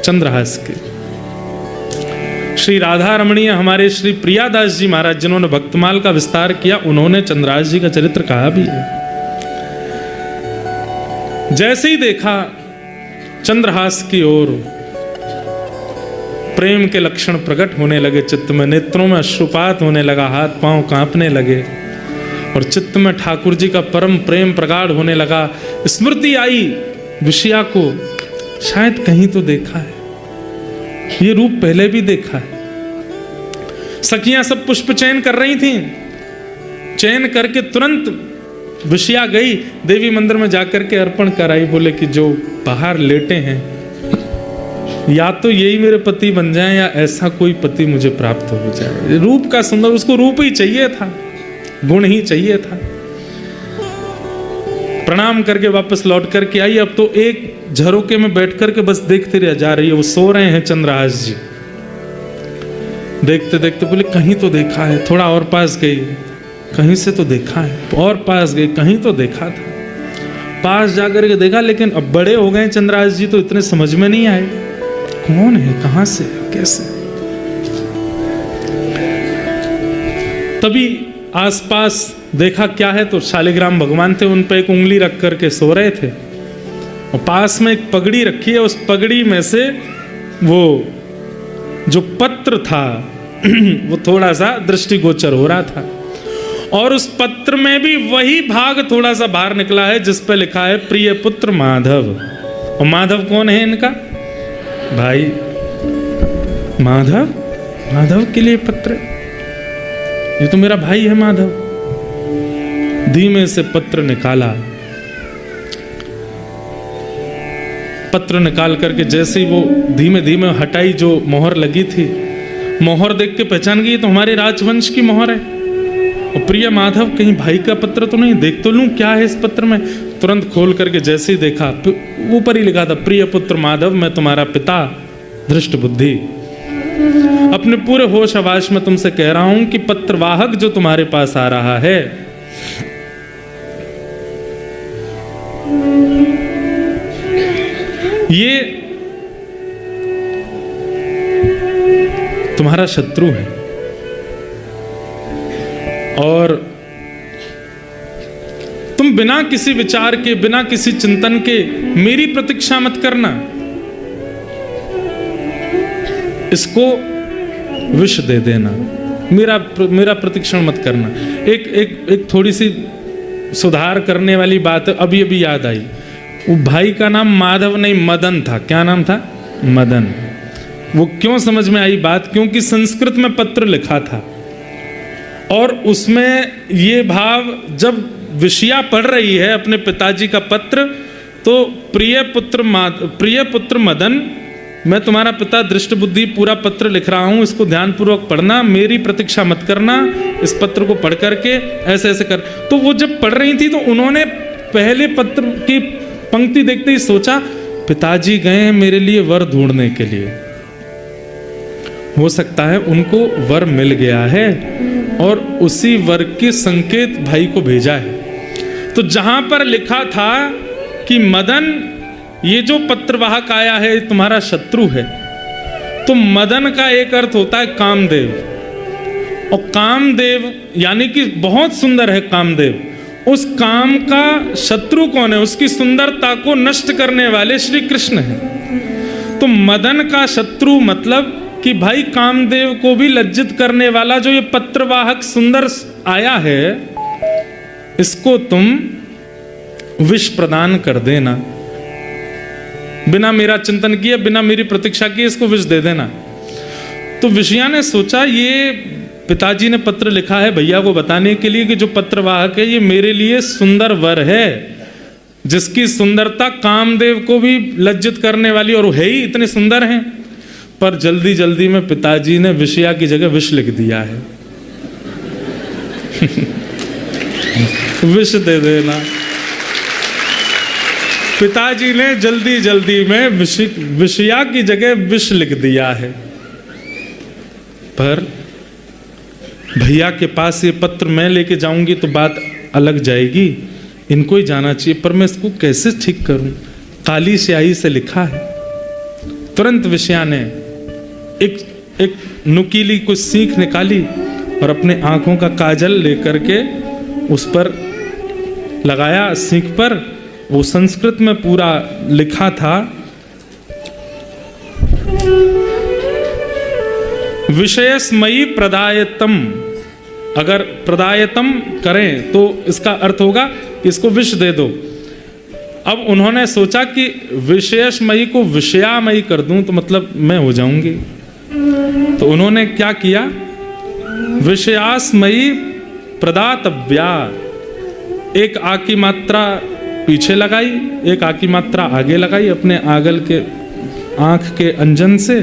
चंद्रहास की। श्री राधा रमणीय हमारे श्री प्रियादास जी महाराज जिन्होंने भक्तमाल का विस्तार किया, उन्होंने चंद्रहास जी का चरित्र कहा भी है। जैसे ही देखा चंद्रहास की ओर, प्रेम के लक्षण प्रकट होने लगे चित्त में, नेत्रों में अश्रुपात होने लगा, हाथ पांव कांपने लगे और चित्त में ठाकुर जी का परम प्रेम प्रगाढ़ होने लगा। स्मृति आई विषया को, शायद कहीं तो देखा है, ये रूप पहले भी देखा है। सखियां सब पुष्प चयन कर रही थीं, चयन करके तुरंत विषया गई देवी मंदिर में जाकर के अर्पण कराई। बोले कि जो बाहर लेटे हैं या तो यही मेरे पति बन जाए या ऐसा कोई पति मुझे प्राप्त हो जाए। रूप का सुंदर, उसको रूप ही चाहिए था, गुण ही चाहिए था। प्रणाम करके वापस लौट करके आई। अब तो एक झरोके में बैठ करके बस देखते रह जा रही है। वो सो रहे हैं चंद्रहास जी। देखते देखते बोले कहीं तो देखा है, थोड़ा और पास गई, कहीं से तो देखा है, और पास गई, कहीं तो देखा था। पास जाकर के देखा, लेकिन अब बड़े हो गए चंद्रहास जी तो इतने समझ में नहीं आए कौन है, कहां से, कैसे। तभी आसपास देखा क्या है, तो शालिग्राम भगवान थे, उन पर एक उंगली रख करके सो रहे थे और पास में एक पगड़ी रखी है। उस पगड़ी में से वो जो पत्र था वो थोड़ा सा दृष्टिगोचर हो रहा था और उस पत्र में भी वही भाग थोड़ा सा बाहर निकला है जिस पे लिखा है प्रिय पुत्र माधव। और माधव कौन है इनका भाई? माधव, माधव के लिए पत्र, ये तो मेरा भाई है माधव। धीमे से पत्र निकाला, पत्र निकाल करके जैसे ही वो धीमे धीमे हटाई, जो मोहर लगी थी, मोहर देख के पहचान गई तो हमारे राजवंश की मोहर है। और प्रिय माधव, कहीं भाई का पत्र तो नहीं, देख तो लूं क्या है इस पत्र में। तुरंत खोल करके जैसे ही देखा, ऊपर ही लिखा था प्रिय पुत्र माधव, मैं तुम्हारा पिता धृष्ट बुद्धि अपने पूरे होश आवास में तुमसे कह रहा हूं कि पत्रवाहक जो तुम्हारे पास आ रहा है ये तुम्हारा शत्रु है और तुम बिना किसी विचार के, बिना किसी चिंतन के मेरी प्रतीक्षा मत करना, इसको विष दे देना। मेरा प्रतिक्षण मत करना। एक थोड़ी सी सुधार करने वाली बात अभी अभी याद आई। वो भाई का नाम माधव नहीं मदन था। क्या नाम था? मदन। वो क्यों समझ में आई बात? क्योंकि संस्कृत में पत्र लिखा था और उसमें ये भाव, जब विषया पढ़ रही है अपने पिताजी का पत्र, तो प्रिय पुत्र मदन, मैं तुम्हारा पिता दृष्ट बुद्धि पूरा पत्र लिख रहा हूं, इसको ध्यानपूर्वक पढ़ना, मेरी प्रतीक्षा मत करना, इस पत्र को पढ़ करके ऐसे ऐसे कर। तो वो जब पढ़ रही थी तो उन्होंने पहले पत्र की पंक्ति देखते ही सोचा पिताजी गए हैं मेरे लिए वर ढूंढने के लिए, हो सकता है उनको वर मिल गया है और उसी वर के संकेत भाई को भेजा है। तो जहां पर लिखा था कि मदन, ये जो पत्रवाहक आया है तुम्हारा शत्रु है, तो मदन का एक अर्थ होता है कामदेव, और कामदेव यानी कि बहुत सुंदर है कामदेव। उस काम का शत्रु कौन है? उसकी सुंदरता को नष्ट करने वाले श्री कृष्ण हैं। तो मदन का शत्रु मतलब कि भाई कामदेव को भी लज्जित करने वाला जो ये पत्रवाहक सुंदर आया है, इसको तुम विष प्रदान कर देना, बिना मेरा चिंतन किए, बिना मेरी प्रतीक्षा किए इसको विष दे देना। तो विषया ने सोचा ये पिताजी ने पत्र लिखा है भैया को बताने के लिए कि जो पत्रवाहक है ये मेरे लिए सुंदर वर है, जिसकी सुंदरता कामदेव को भी लज्जित करने वाली, और है ही इतने सुंदर हैं। पर जल्दी जल्दी में पिताजी ने विषया की जगह विष लिख दिया है। विष दे देना। पिताजी ने जल्दी जल्दी में विषया की जगह विष लिख दिया है। पर भैया के पास ये पत्र मैं लेके जाऊंगी तो बात अलग जाएगी, इनको ही जाना चाहिए, पर मैं इसको कैसे ठीक करूं? काली स्याही से लिखा है। तुरंत विषया ने एक नुकीली कुछ सीख निकाली और अपने आंखों का काजल लेकर के उस पर लगाया, सीख पर। वो संस्कृत में पूरा लिखा था, विषयस्मयी प्रदायतम। अगर प्रदायतम करें तो इसका अर्थ होगा कि इसको विष दे दो। अब उन्होंने सोचा कि विषयस्मयी को विषयामयी कर दूं तो मतलब मैं हो जाऊंगी। तो उन्होंने क्या किया, विषयास्मयी प्रदातव्या, एक आ की मात्रा पीछे लगाई, एक आ की मात्रा आगे लगाई अपने आगल के आंख के अंजन से,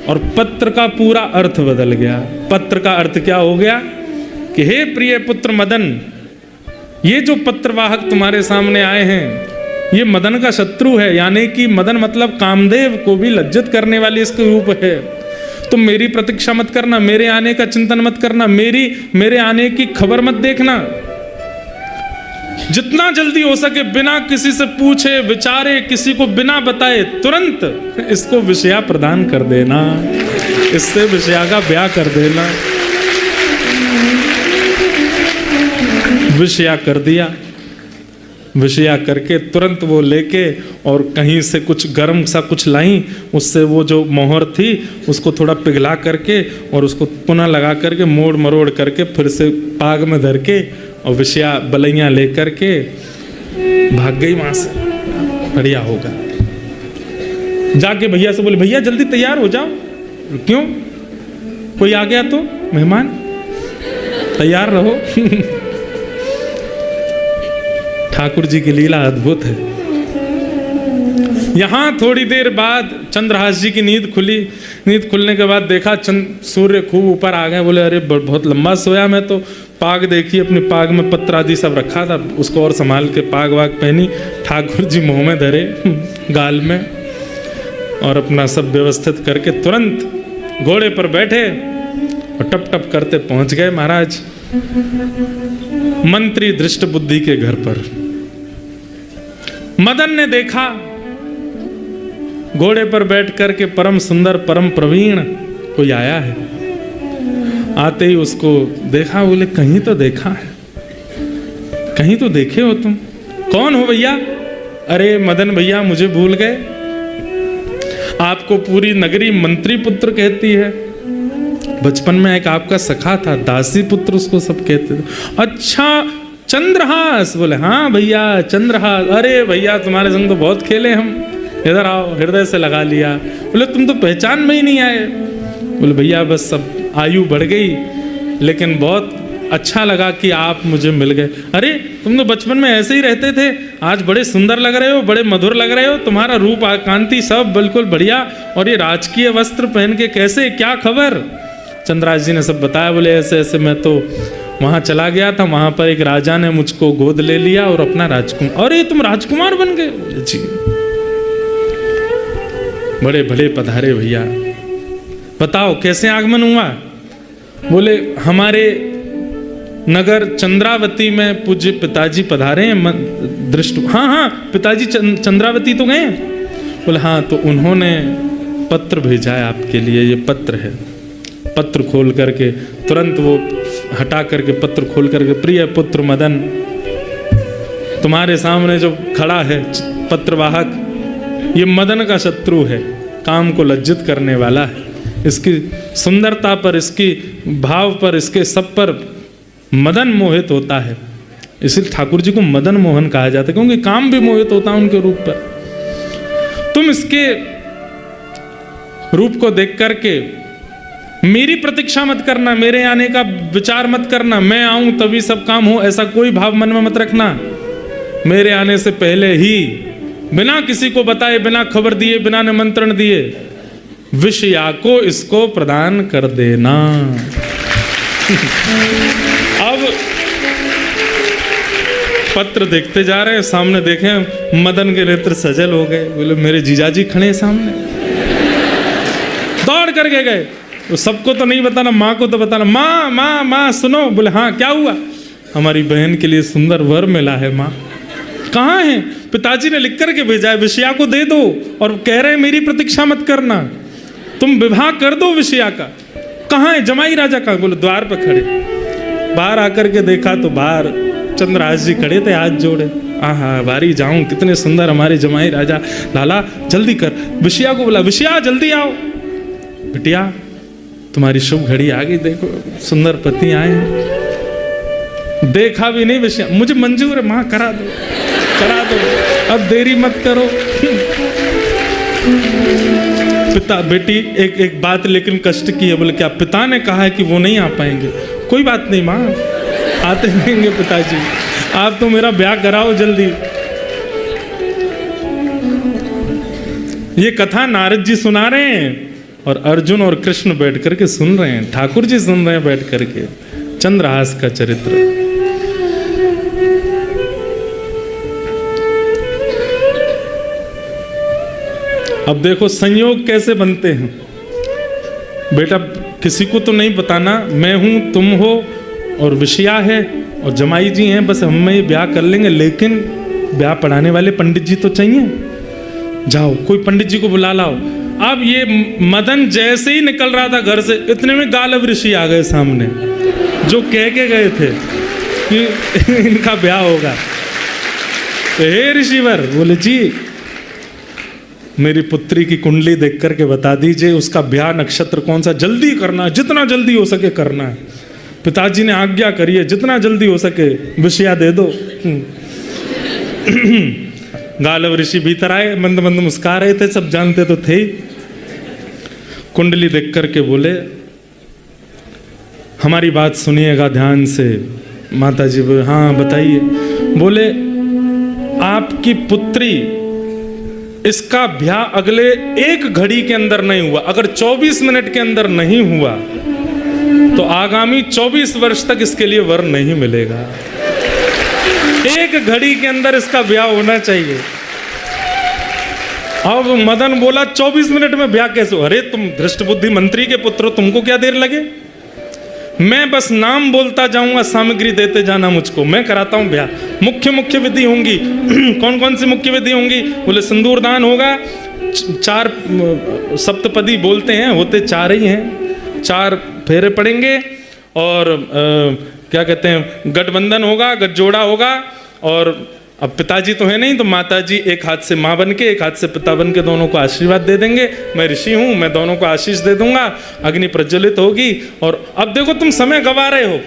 और पत्र का पूरा अर्थ बदल गया। पत्र का अर्थ क्या हो गया कि हे प्रिय पुत्र मदन, ये जो पत्रवाहक तुम्हारे सामने आए हैं ये मदन का शत्रु है, यानी कि मदन मतलब कामदेव को भी लज्जित करने वाली इसके रूप है। तुम मेरी प्रतीक्षा मत करना, मेरे आने का चिंतन मत करना, मेरे आने की खबर मत देखना। जितना जल्दी हो सके बिना किसी से पूछे विचारे, किसी को बिना बताए तुरंत इसको विषया प्रदान कर देना, इससे विषया का ब्याह कर देना। विषया कर दिया। विषया करके तुरंत वो लेके और कहीं से कुछ गर्म सा कुछ लाई, उससे वो जो मोहर थी उसको थोड़ा पिघला करके और उसको पुनः लगा करके मोड़ मरोड़ करके फिर से पाग में धर के और विषया बलैया लेकर के भाग गई वहां से। बढ़िया होगा। जाके भैया से बोले भैया जल्दी तैयार हो जाओ। क्यों? कोई आ गया तो मेहमान, तैयार रहो। ठाकुर जी की लीला अद्भुत है। यहां थोड़ी देर बाद चंद्रहास जी की नींद खुली। नींद खुलने के बाद देखा सूर्य खूब ऊपर आ गए। बोले अरे बहुत लंबा सोया मैं तो। पाग देखी, अपनी पाग में पत्र आदि सब रखा था, उसको और संभाल के पाग वाग पहनी। ठाकुर जी मुंह में धरे गाल में और अपना सब व्यवस्थित करके तुरंत घोड़े पर बैठे और टप टप करते पहुंच गए महाराज मंत्री दृष्ट बुद्धि के घर पर। मदन ने देखा घोड़े पर बैठ करके परम सुंदर परम प्रवीण कोई आया है। आते ही उसको देखा, बोले कहीं तो देखा है, कहीं तो देखे हो तुम। कौन हो भैया? अरे मदन भैया मुझे भूल गए, आपको पूरी नगरी मंत्री पुत्र कहती है। बचपन में एक आपका सखा था, दासी पुत्र उसको सब कहते थे। अच्छा चंद्रहास? बोले हाँ भैया चंद्रहास। अरे भैया तुम्हारे संग तो बहुत खेले हम, इधर आओ, हृदय से लगा लिया। बोले तुम तो पहचान में ही नहीं आए। बोले भैया बस सब आयु बढ़ गई, लेकिन बहुत अच्छा लगा कि आप मुझे मिल गए। अरे तुम तो बचपन में ऐसे ही रहते थे, आज बड़े सुंदर लग रहे हो, बड़े मधुर लग रहे हो, तुम्हारा रूप कांति सब बिल्कुल बढ़िया, और ये राजकीय वस्त्र पहन के कैसे, क्या खबर? चंद्रहास जी ने सब बताया। बोले ऐसे ऐसे मैं तो वहाँ चला गया था, वहाँ पर एक राजा ने मुझको गोद ले लिया और अपना राजकुमार। अरे तुम राजकुमार बन गए? बोले जी। बड़े भले पधारे भैया, बताओ कैसे आगमन हुआ? बोले हमारे नगर चंद्रावती में पूज्य पिताजी पधारे हैं दृष्टि। हाँ हाँ पिताजी चंद्रावती तो गए? बोले हाँ, तो उन्होंने पत्र भेजा है आपके लिए, ये पत्र है। पत्र खोल करके तुरंत वो हटा करके पत्र खोल करके, प्रिय पुत्र मदन, तुम्हारे सामने जो खड़ा है पत्रवाहक, ये मदन का शत्रु है, काम को लज्जित करने वाला है। इसकी सुंदरता पर, इसकी भाव पर, इसके सब पर मदन मोहित होता है। इसलिए ठाकुर जी को मदन मोहन कहा जाता है, क्योंकि काम भी मोहित होता है उनके रूप पर। तुम इसके रूप को देख करके मेरी प्रतीक्षा मत करना, मेरे आने का विचार मत करना, मैं आऊं तभी सब काम हो, ऐसा कोई भाव मन में मत रखना। मेरे आने से पहले ही बिना किसी को बताए, बिना खबर दिए, बिना निमंत्रण दिए विषया को इसको प्रदान कर देना। अब पत्र देखते जा रहे हैं, सामने देखें मदन के नेत्र सजल हो गए। बोले मेरे जीजाजी खड़े सामने। दौड़ करके गए, तो सबको तो नहीं बताना, माँ को तो बताना। माँ माँ माँ सुनो। बोले हाँ क्या हुआ? हमारी बहन के लिए सुंदर वर मिला है माँ। कहाँ है? पिताजी ने लिख करके भेजा है, विषया को दे दो, और कह रहे हैं मेरी प्रतीक्षा मत करना, तुम विवाह कर दो विषया का। कहाँ है? जमाई राजा का। बोले द्वार पर खड़े। बाहर आकर के देखा तो बाहर चंद्रहास जी खड़े थे, हाथ जोड़े। आहा बारी जाऊं, कितने सुंदर हमारे जमाई राजा। लाला जल्दी कर। विषया को बोला, विषया जल्दी आओ। बिटिया तुम्हारी शुभ घड़ी आ गई, देखो सुंदर पति आए हैं। देखा भी नहीं विषया, मुझे मंजूर है माँ, करा दो करा दो, अब देरी मत करो। पिता बेटी एक बात लेकिन कष्ट की है। बोले क्या? पिता ने कहा है कि वो नहीं आ पाएंगे। कोई बात नहीं माँ, आते रहेंगे पिताजी, आप तो मेरा ब्याह कराओ जल्दी। ये कथा नारद जी सुना रहे हैं और अर्जुन और कृष्ण बैठ करके सुन रहे हैं, ठाकुर जी सुन रहे हैं बैठ करके चंद्रहास का चरित्र। अब देखो संयोग कैसे बनते हैं। बेटा किसी को तो नहीं बताना, मैं हूं, तुम हो और विषया है और जमाई जी हैं, बस हम में ये ब्याह कर लेंगे, लेकिन ब्याह पढ़ाने वाले पंडित जी तो चाहिए। जाओ कोई पंडित जी को बुला लाओ। अब ये मदन जैसे ही निकल रहा था घर से, इतने में गालव ऋषि आ गए सामने, जो कह के गए थे कि इनका ब्याह होगा। तो हे ऋषिवर, बोले जी मेरी पुत्री की कुंडली देख करके बता दीजिए उसका ब्याह नक्षत्र कौन सा, जल्दी करना है, जितना जल्दी हो सके करना है। पिताजी ने आज्ञा करी है, जितना जल्दी हो सके विषया दे दो। गालव ऋषि भीतर आए, मंद मंद मुस्कुरा रहे थे, सब जानते तो थे ही। कुंडली देख करके बोले हमारी बात सुनिएगा ध्यान से। माता जी बोले हाँ बताइए। बोले आपकी पुत्री, इसका ब्याह अगले एक घड़ी के अंदर नहीं हुआ, अगर 24 मिनट के अंदर नहीं हुआ तो आगामी 24 वर्ष तक इसके लिए वर नहीं मिलेगा। एक घड़ी के अंदर इसका ब्याह होना चाहिए। अब मदन बोला 24 मिनट में ब्याह कैसे हो? अरे तुम धृष्ट बुद्धि मंत्री के पुत्र, तुमको क्या देर लगे? मैं बस नाम बोलता जाऊंगा, सामग्री देते जाना मुझको, मैं कराता हूं ब्याह। मुख्य मुख्य विधि होंगी। कौन कौन सी मुख्य विधि होंगी? बोले सिंदूर दान होगा, 4 सप्तपदी बोलते हैं, होते 4 ही हैं, 4 फेरे पड़ेंगे, और क्या कहते हैं गठबंधन होगा, गठजोड़ा होगा, और अब पिताजी तो है नहीं, तो माताजी एक हाथ से माँ बन के एक हाथ से पिता बन के दोनों को आशीर्वाद दे देंगे। मैं ऋषि हूँ, मैं दोनों को आशीष दे दूंगा, अग्नि प्रज्वलित होगी। और अब देखो तुम समय गवा रहे हो,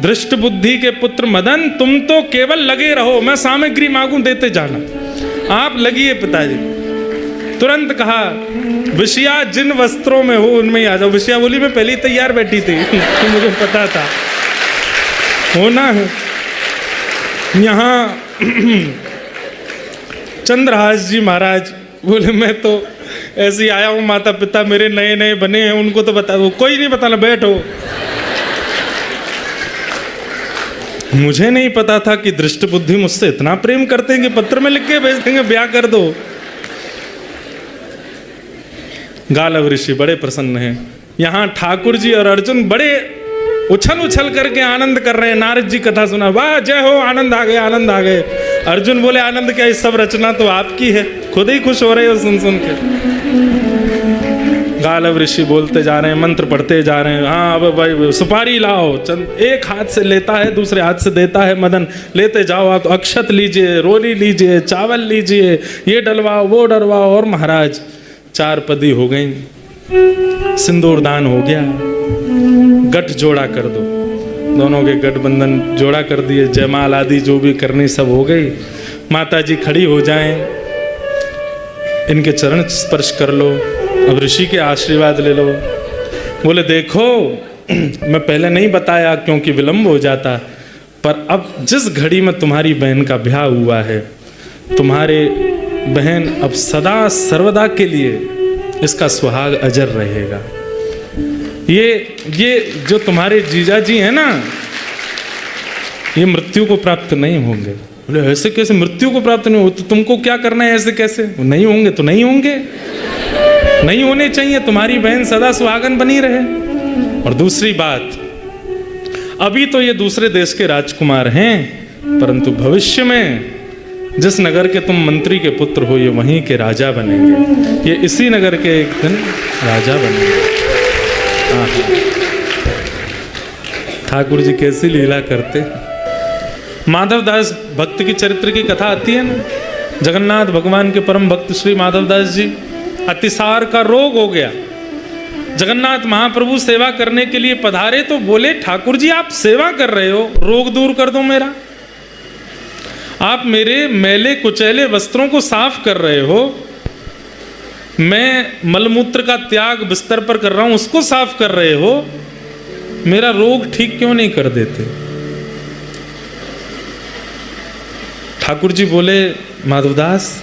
दृष्ट बुद्धि के पुत्र मदन, तुम तो केवल लगे रहो, मैं सामग्री मांगू देते जाना, आप लगिए। पिताजी तुरंत कहा, विषया जिन वस्त्रों में हो उनमें ही आ जाओ। विषया बोली मैं पहले ही तैयार बैठी थी तो मुझे पता था होना है। यहाँ चंद्रहास जी महाराज बोले, मैं तो ऐसे ही आया हूँ, माता पिता मेरे नए नए बने हैं, उनको तो बता दो। कोई नहीं बताना, बैठो। मुझे नहीं पता था कि दृष्ट बुद्धि मुझसे इतना प्रेम करते हैं कि पत्र में लिख के भेज देंगे ब्याह कर दो। गालव ऋषि बड़े प्रसन्न हैं। यहाँ ठाकुर जी और अर्जुन बड़े उछल उछल करके आनंद कर रहे हैं। नारद जी कथा सुना, वाह जय हो, आनंद आ गए, आनंद आ गए। अर्जुन बोले, आनंद क्या, इस सब रचना तो आपकी है, खुद ही खुश हो रहे हो सुन सुन के। गालव ऋषि बोलते जा रहे हैं, मंत्र पढ़ते जा रहे हैं। हाँ अब भाई सुपारी लाओ। एक हाथ से लेता है, दूसरे हाथ से देता है मदन, लेते जाओ आप, अक्षत लीजिए, रोली लीजिए, चावल लीजिए, ये डलवाओ वो डलवाओ। और महाराज 4 पदी हो गई, सिंदूर दान हो गया, गठ जोड़ा कर दो, दोनों के गठबंधन जोड़ा कर दिए, जयमाल आदि जो भी करनी सब हो गई। माता जी खड़ी हो जाएं, इनके चरण स्पर्श कर लो, अब ऋषि के आशीर्वाद ले लो। बोले देखो मैं पहले नहीं बताया क्योंकि विलंब हो जाता, पर अब जिस घड़ी में तुम्हारी बहन का ब्याह हुआ है, तुम्हारे बहन अब सदा सर्वदा के लिए इसका सुहाग अजर रहेगा। ये जो तुम्हारे जीजा जी हैं ना, ये मृत्यु को प्राप्त नहीं होंगे। बोले ऐसे कैसे मृत्यु को प्राप्त नहीं हो, तो तुमको क्या करना है, ऐसे कैसे नहीं होंगे, तो नहीं होंगे, नहीं होने चाहिए, तुम्हारी बहन सदा सुहागन बनी रहे। और दूसरी बात, अभी तो ये दूसरे देश के राजकुमार हैं, परंतु भविष्य में जिस नगर के तुम मंत्री के पुत्र हो, ये वहीं के राजा बनेंगे, ये इसी नगर के एक दिन राजा बनेंगे। ठाकुर जी कैसी लीला करते। माधवदास भक्त की चरित्र की कथा आती है ना, जगन्नाथ भगवान के परम भक्त श्री माधवदास जी, अतिसार का रोग हो गया। जगन्नाथ महाप्रभु सेवा करने के लिए पधारे तो बोले, ठाकुर जी आप सेवा कर रहे हो, रोग दूर कर दो मेरा। आप मेरे मैले कुचैले वस्त्रों को साफ कर रहे हो, मैं मलमूत्र का त्याग बिस्तर पर कर रहा हूं, उसको साफ कर रहे हो, मेरा रोग ठीक क्यों नहीं कर देते। ठाकुर जी बोले, माधवदास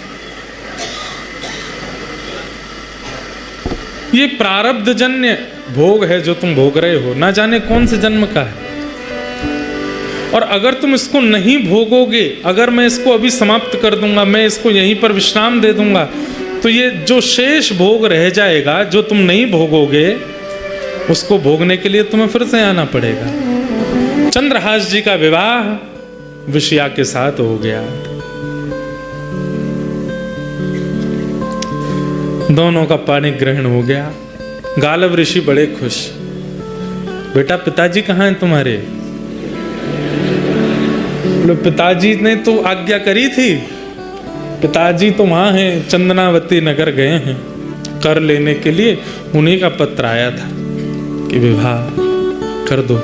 ये प्रारब्ध जन्य भोग है जो तुम भोग रहे हो, ना जाने कौन से जन्म का है, और अगर तुम इसको नहीं भोगोगे, अगर मैं इसको अभी समाप्त कर दूंगा, मैं इसको यहीं पर विश्राम दे दूंगा, तो ये जो शेष भोग रह जाएगा, जो तुम नहीं भोगोगे, उसको भोगने के लिए तुम्हें फिर से आना पड़ेगा। चंद्रहास जी का विवाह विषया के साथ हो गया। दोनों का पानी ग्रहण हो गया। गालव ऋषि बड़े खुश, बेटा पिताजी कहाँ हैं तुम्हारे। बोले पिताजी ने तो आज्ञा करी थी, पिताजी तो वहाँ हैं, चंदनावती नगर गए हैं कर लेने के लिए, उन्हीं का पत्र आया था कि विवाह कर दो,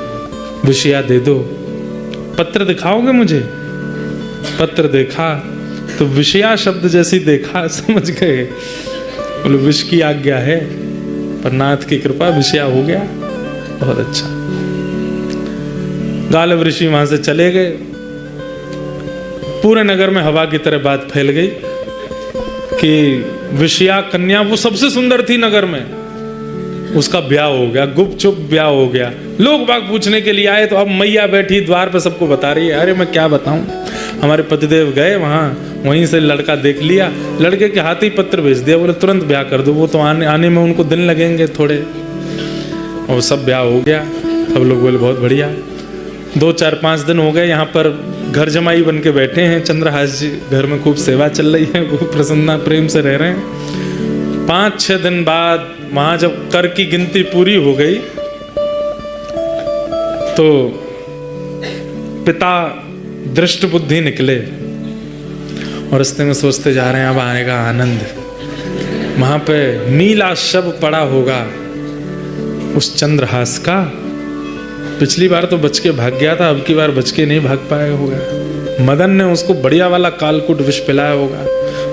विषया दे दो। पत्र दिखाओगे मुझे। पत्र देखा तो विषया शब्द जैसी देखा, समझ गए, बोले विष की आज्ञा है, पर नाथ की कृपा विषया हो गया। बहुत अच्छा। गालव ऋषि वहां से चले गए। पूरे नगर में हवा की तरह बात फैल गई कि विषया कन्या वो सबसे सुंदर थी नगर में, उसका ब्याह हो गया, गुपचुप ब्याह हो गया। लोग बाग पूछने के लिए आए तो अब मैया बैठी द्वार पे सबको बता रही है, अरे मैं क्या बताऊं, हमारे पतिदेव गए वहाँ, वहीं से लड़का देख लिया, लड़के के हाथ ही पत्र भेज दिया, बोले तुरंत ब्याह कर दो, वो तो आने में उनको दिन लगेंगे थोड़े। और सब ब्याह हो गया। सब लोग बोले बहुत बढ़िया। 2, 4, 5 दिन हो गए, यहाँ पर घर जमाई बन के बैठे हैं चंद्रहास जी, घर में खूब सेवा चल रही है, खूब प्रसन्ना प्रेम से रह रहे हैं। 5-6 दिन बाद वहाँ जब कर की गिनती पूरी हो गई तो पिता दृष्ट बुद्धि निकले और रास्ते में सोचते जा रहे हैं अब आएगा आनंद। वहाँ पे नीला शव पड़ा होगा उस चंद्रहास का। पिछली बार तो बच के भाग गया था, अब की बार बच के नहीं भाग पाया होगा। मदन ने उसको बढ़िया वाला कालकूट विष पिलाया होगा।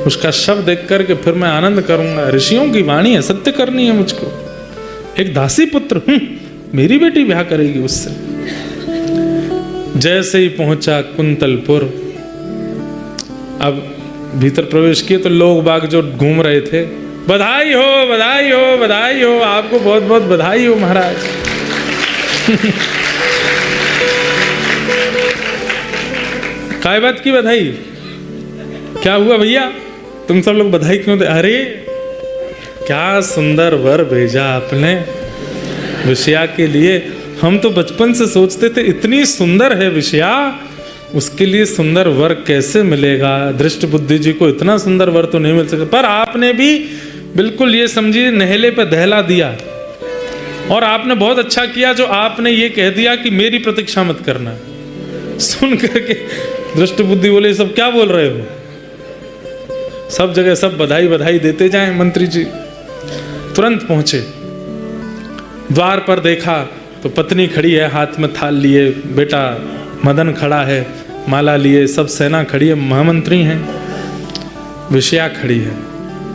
उसका शव देख करके फिर मैं आनंद करूंगा। ऋषियों की वाणी है, सत्य करनी है मुझको। एक दासी पुत्र, मेरी बेटी ब्याह करेगी उससे। जैसे ही पहुंचा कुंतलपुर, अब भीतर प्रवेश किए तो लोग बाग जो घूम रहे थे, बधाई हो बधाई हो बधाई हो, आपको बहुत बहुत बधाई हो महाराज। काय बात की बधाई? क्या हुआ भैया, तुम सब लोग बधाई क्यों दे? अरे क्या सुंदर वर भेजा आपने विषया के लिए। हम तो बचपन से सोचते थे इतनी सुंदर है विषया, उसके लिए सुंदर वर कैसे मिलेगा। दृष्ट बुद्धि जी को इतना सुंदर वर तो नहीं मिल सकता, पर आपने भी बिल्कुल ये समझिए नहले पे दहला दिया। और आपने बहुत अच्छा किया जो आपने ये कह दिया कि मेरी प्रतीक्षा मत करना। सुन करके दृष्ट बुद्धि बोले सब क्या बोल रहे हो? सब जगह सब बधाई बधाई देते जाएं। मंत्री जी तुरंत पहुंचे, द्वार पर देखा तो पत्नी खड़ी है हाथ में थाल लिए, बेटा मदन खड़ा है माला लिए, सब सेना खड़ी है, महामंत्री हैं, विषया खड़ी है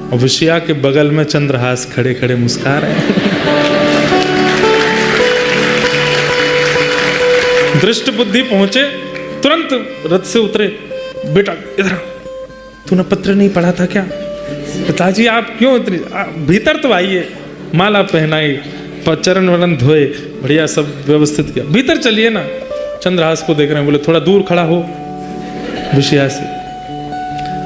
और विषया के बगल में चंद्रहास खड़े खड़े मुस्कुरा रहे हैं। दृष्ट बुद्धि पहुंचे, तुरंत रथ से उतरे, बेटा इधर तूने पत्र नहीं पढ़ा था क्या? पिताजी आप क्यों इतनी, भीतर तो आइए। माला पहनाई, चरण वरण धोए, बढ़िया सब व्यवस्थित किया, भीतर चलिए ना। चंद्रहास को देख रहे हैं, बोले थोड़ा दूर खड़ा हो विषया से।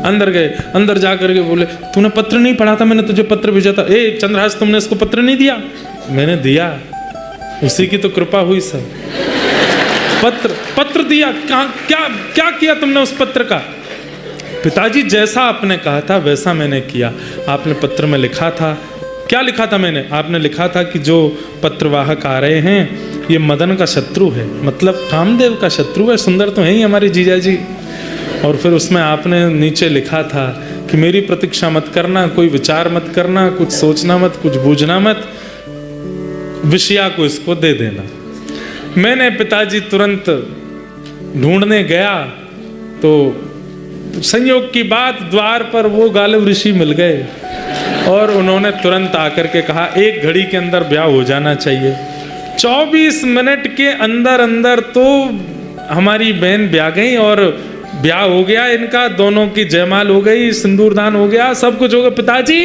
अंदर गए, अंदर जाकर के बोले तूने पत्र नहीं पढ़ा था, मैंने तुझे पत्र भेजा था। ए चंद्रहास तुमने इसको पत्र नहीं दिया? मैंने दिया, उसी की तो कृपा हुई सब। पत्र दिया, क्या किया तुमने उस पत्र का? पिताजी जैसा आपने कहा था वैसा मैंने किया। आपने पत्र में लिखा था, क्या लिखा था मैंने? आपने लिखा था कि जो पत्रवाहक आ रहे हैं ये मदन का शत्रु है, मतलब कामदेव का शत्रु है। सुंदर तो है ही हमारे जीजा जी। और फिर उसमें आपने नीचे लिखा था कि मेरी प्रतीक्षा मत करना, कोई विचार मत करना, कुछ सोचना मत, कुछ बूझना मत, विषया को इसको दे देना। मैंने पिताजी तुरंत ढूंढने गया तो संयोग की बात द्वार पर वो गालिब ऋषि मिल गए और उन्होंने तुरंत आकर के कहा एक घड़ी के अंदर ब्याह हो जाना चाहिए। 24 मिनट के अंदर अंदर तो हमारी बहन ब्याह गई और ब्याह हो गया इनका, दोनों की जयमाल हो गई, सिंदूरदान हो गया, सब कुछ हो गया। पिताजी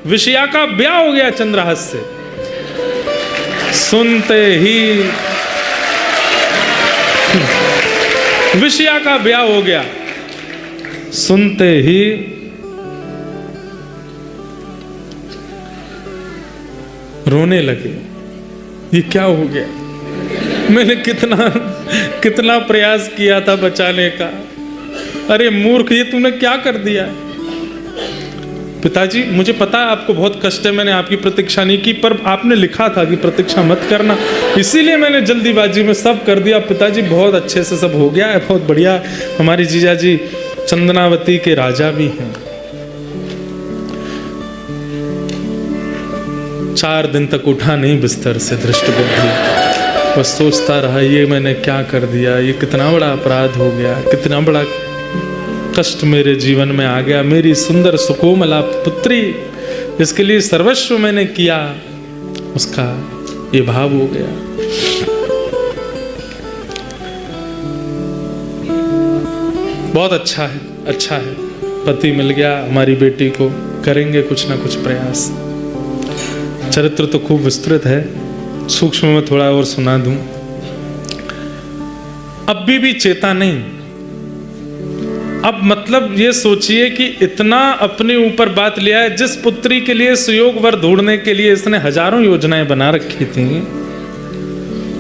विषया का ब्याह हो गया चंद्रहास से। सुनते ही विषया का ब्याह हो गया, सुनते ही रोने लगे, ये क्या हो गया? मैंने कितना प्रयास किया था बचाने का। अरे मूर्ख, ये तूने क्या कर दिया? पिताजी मुझे पता है आपको बहुत कष्ट है, मैंने आपकी प्रतीक्षा नहीं की, पर आपने लिखा था कि प्रतीक्षा मत करना, इसीलिए मैंने जल्दीबाजी में सब कर दिया। पिताजी बहुत अच्छे से सब हो गया है, बहुत बढ़िया। हमारी जीजा जी चंदनावती के राजा भी हैं। 4 दिन तक उठा नहीं बिस्तर से दृष्ट बुद्धि, बस सोचता रहा ये मैंने क्या कर दिया, ये कितना बड़ा अपराध हो गया, कितना बड़ा कष्ट मेरे जीवन में आ गया। मेरी सुंदर सुकोमला पुत्री जिसके लिए सर्वस्व मैंने किया, उसका ये भाव हो गया। बहुत अच्छा है, अच्छा है, पति मिल गया हमारी बेटी को, करेंगे कुछ ना कुछ प्रयास। चरित्र तो खूब विस्तृत है, सूक्ष्म में थोड़ा और सुना दूं। अब भी चेता नहीं। अब मतलब ये सोचिए कि इतना अपने ऊपर बात लिया है, जिस पुत्री के लिए सुयोग वर ढूंढने के लिए इसने हजारों योजनाएं बना रखी थी,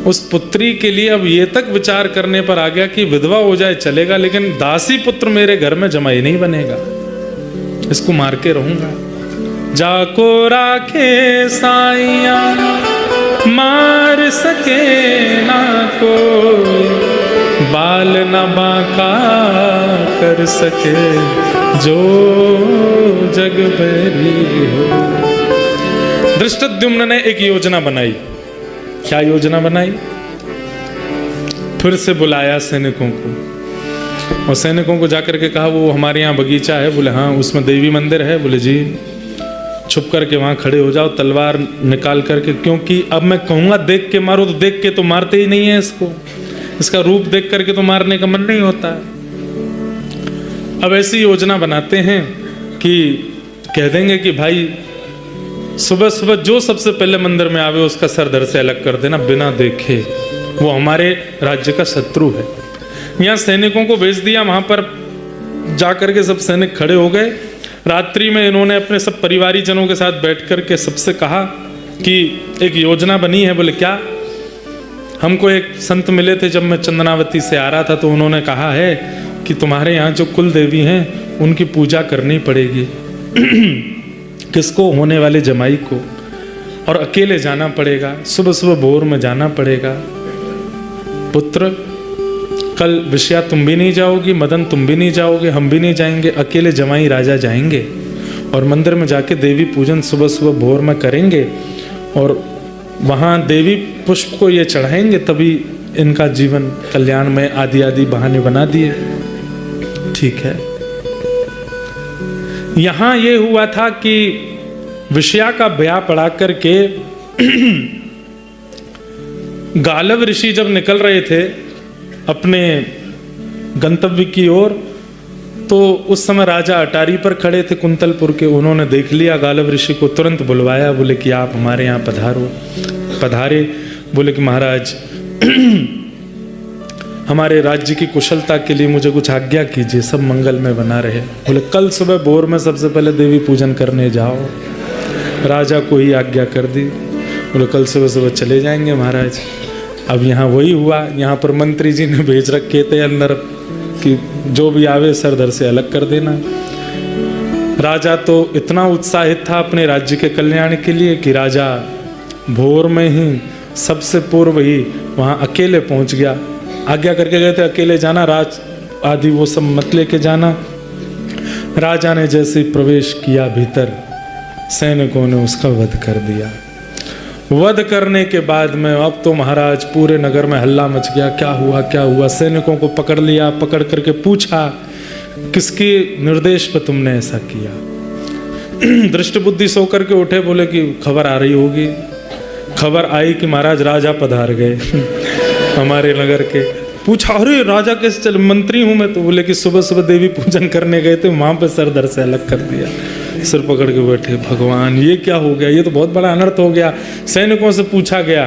उस पुत्री के लिए अब ये तक विचार करने पर आ गया कि विधवा हो जाए चलेगा, लेकिन दासी पुत्र मेरे घर में जमाई नहीं बनेगा, इसको मार के रहूंगा। जाको राखे साइया मार सके ना कोई, बाल न बांका कर सके जो जग बैरी हो। धृष्टद्युम्न ने एक योजना बनाई। क्या योजना बनाई? फिर से बुलाया सैनिकों को और सैनिकों को जाकर के कहा वो हमारे यहाँ बगीचा है। बोले हाँ, उसमें देवी मंदिर है। बोले जी, छुप करके वहाँ खड़े हो जाओ, तलवार निकाल करके, क्योंकि अब मैं कहूँगा देख के मारो, तो देख के तो मारते ही नहीं है इसको, इसका रूप देख करके तो मारने का मन नहीं होता है। अब ऐसी योजना बनाते हैं कि कह देंगे कि भाई सुबह सुबह जो सबसे पहले मंदिर में आवे उसका सर धड़ से अलग कर देना बिना देखे, वो हमारे राज्य का शत्रु है। यहाँ सैनिकों को भेज दिया, वहां पर जाकर के सब सैनिक खड़े हो गए। रात्रि में इन्होंने अपने सब परिवारी जनों के साथ बैठ कर के सबसे कहा कि एक योजना बनी है। बोले क्या? हमको एक संत मिले थे जब मैं चंदनावती से आ रहा था, तो उन्होंने कहा है कि तुम्हारे यहाँ जो कुल देवी हैं उनकी पूजा करनी पड़ेगी। किसको? होने वाले जमाई को, और अकेले जाना पड़ेगा, सुबह सुबह भोर में जाना पड़ेगा। पुत्र, कल विषया तुम भी नहीं जाओगी, मदन तुम भी नहीं जाओगे, हम भी नहीं जाएंगे, अकेले जमाई राजा जाएंगे और मंदिर में जाके देवी पूजन सुबह सुबह भोर में करेंगे और वहाँ देवी पुष्प को ये चढ़ाएंगे, तभी इनका जीवन कल्याण में आदि आदि बहाने बना दिए। ठीक है। यहाँ ये हुआ था कि विषया का ब्याह पढ़ा करके गालव ऋषि जब निकल रहे थे अपने गंतव्य की ओर, तो उस समय राजा अटारी पर खड़े थे कुंतलपुर के। उन्होंने देख लिया गालव ऋषि को, तुरंत बुलवाया। बोले कि आप हमारे यहाँ पधारो। पधारे। बोले कि महाराज हमारे राज्य की कुशलता के लिए मुझे कुछ आज्ञा कीजिए, सब मंगल में बना रहे। बोले कल सुबह भोर में सबसे पहले देवी पूजन करने जाओ। राजा को ही आज्ञा कर दी। बोले कल सुबह सुबह चले जाएंगे महाराज। अब यहाँ वही हुआ, यहाँ पर मंत्री जी ने भेज रखे थे अंदर कि जो भी आवे सर धड़ से अलग कर देना। राजा तो इतना उत्साहित था अपने राज्य के कल्याण के लिए कि राजा भोर में ही सबसे पूर्व ही वहाँ अकेले पहुँच गया। आज्ञा करके गए थे अकेले जाना, राज आदि वो सब मत लेके जाना। राजा ने जैसे प्रवेश किया भीतर, सैनिकों ने उसका वध कर दिया। वध करने के बाद में अब तो महाराज पूरे नगर में हल्ला मच गया। क्या हुआ क्या हुआ? सैनिकों को पकड़ लिया। पकड़ करके पूछा किसके निर्देश पर तुमने ऐसा किया? दृष्ट बुद्धि सो करके उठे। बोले कि खबर आ रही होगी। खबर आई कि महाराज राजा पधार गए हमारे नगर के। पूछा अरे राजा कैसे चले? मंत्री हूं मैं तो। बोले कि सुबह सुबह देवी पूजन करने गए थे, वहां पे सर धड़ से अलग कर दिया। सिर पकड़ के बैठे, भगवान ये क्या हो गया? ये तो बहुत बड़ा अनर्थ हो गया। सैनिकों से पूछा गया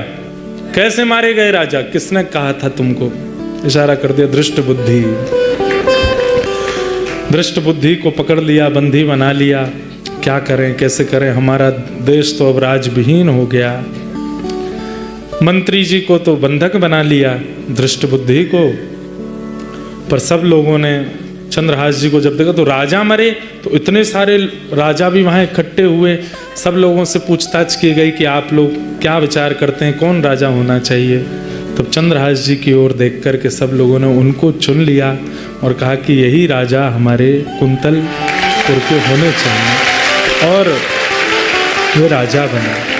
कैसे मारे गए राजा? किसने कहा था तुमको? इशारा कर दिया दृष्ट बुद्धि। दृष्ट बुद्धि को पकड़ लिया, बंदी बना लिया। क्या करें कैसे करें? हमारा देश तो अब राजविहीन हो गया। मंत्री जी को तो बंधक बना लिया, दृष्ट बुद्धि को। पर सब लोगों ने चंद्रहास जी को जब देखा तो राजा मरे, तो इतने सारे राजा भी वहाँ इकट्ठे हुए। सब लोगों से पूछताछ की गई कि आप लोग क्या विचार करते हैं, कौन राजा होना चाहिए? तब चंद्रहास जी की ओर देख कर के सब लोगों ने उनको चुन लिया और कहा कि यही राजा हमारे कुंतलपुर के होने चाहिए। और वे राजा बने।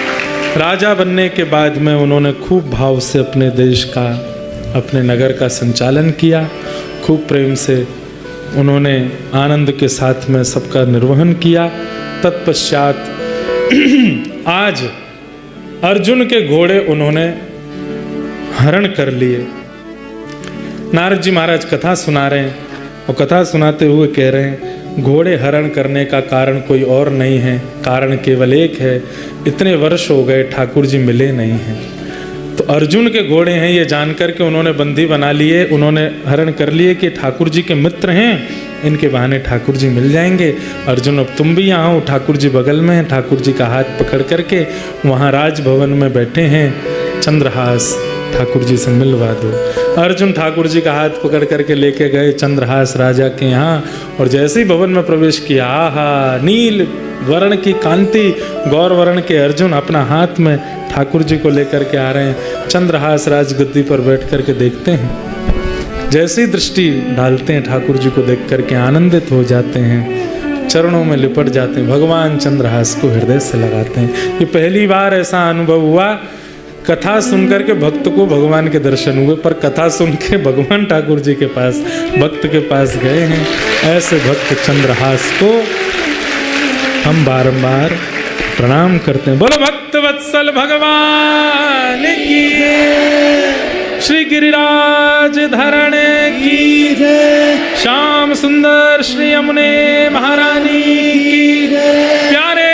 राजा बनने के बाद में उन्होंने खूब भाव से अपने देश का, अपने नगर का संचालन किया। खूब प्रेम से उन्होंने आनंद के साथ में सबका निर्वहन किया। तत्पश्चात आज अर्जुन के घोड़े उन्होंने हरण कर लिए। नारद जी महाराज कथा सुना रहे हैं और कथा सुनाते हुए कह रहे हैं घोड़े हरण करने का कारण कोई और नहीं है, कारण केवल एक है। इतने वर्ष हो गए ठाकुर जी मिले नहीं हैं। तो अर्जुन के घोड़े हैं ये जानकर के उन्होंने बंदी बना लिए, उन्होंने हरण कर लिए कि ठाकुर जी के मित्र हैं, इनके बहाने ठाकुर जी मिल जाएंगे। अर्जुन अब तुम भी यहाँ हो, ठाकुर जी बगल में हैं। ठाकुर जी का हाथ पकड़ करके वहाँ राजभवन में बैठे हैं। चंद्रहास ठाकुर जी से मिलवा दो। अर्जुन ठाकुर जी का हाथ पकड़ करके लेके गए चंद्रहास राजा के यहाँ, और जैसे ही भवन में प्रवेश किया, आहा नील वर्ण की कांति, गौर वर्ण के अर्जुन अपना हाथ में ठाकुर जी को लेकर के आ रहे हैं। चंद्रहास राज गद्दी पर बैठ करके देखते हैं जैसे ही दृष्टि डालते हैं ठाकुर जी को देख करके आनंदित हो जाते हैं, चरणों में लिपट जाते हैं, भगवान चंद्रहास को हृदय से लगाते हैं। ये पहली बार ऐसा अनुभव हुआ, कथा सुनकर के भक्त को भगवान के दर्शन हुए, पर कथा सुन के भगवान ठाकुर जी के पास, भक्त के पास गए हैं। ऐसे भक्त चंद्रहास को हम बारंबार प्रणाम करते हैं। बोलो भक्त वत्सल भगवान की, श्री गिरिराज धरण की जय, श्याम सुंदर श्री यमुने महारानी की जय, प्यारे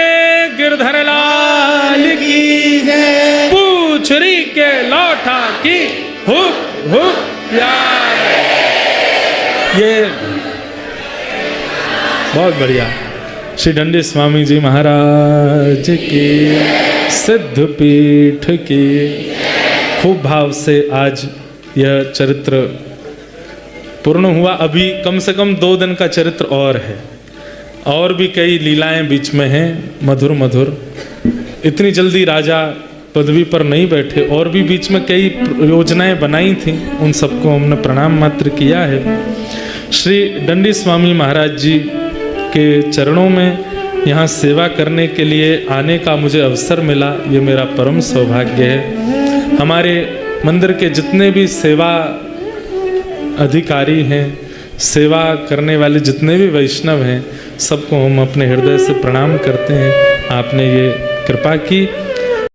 गिरधर लाल की जय, पूछरी के लौटा की हुक हुक प्यार। ये बहुत बढ़िया। श्री दंडी स्वामी जी महाराज की, सिद्ध पीठ की। खूब भाव से आज यह चरित्र पूर्ण हुआ। अभी कम से कम 2 दिन का चरित्र और है, और भी कई लीलाएं बीच में हैं मधुर मधुर। इतनी जल्दी राजा पदवी पर नहीं बैठे, और भी बीच में कई योजनाएं बनाई थी, उन सबको हमने प्रणाम मात्र किया है। श्री दंडी स्वामी महाराज जी के चरणों में यहाँ सेवा करने के लिए आने का मुझे अवसर मिला, ये मेरा परम सौभाग्य है। हमारे मंदिर के जितने भी सेवा अधिकारी हैं, सेवा करने वाले जितने भी वैष्णव हैं, सबको हम अपने हृदय से प्रणाम करते हैं। आपने ये कृपा की।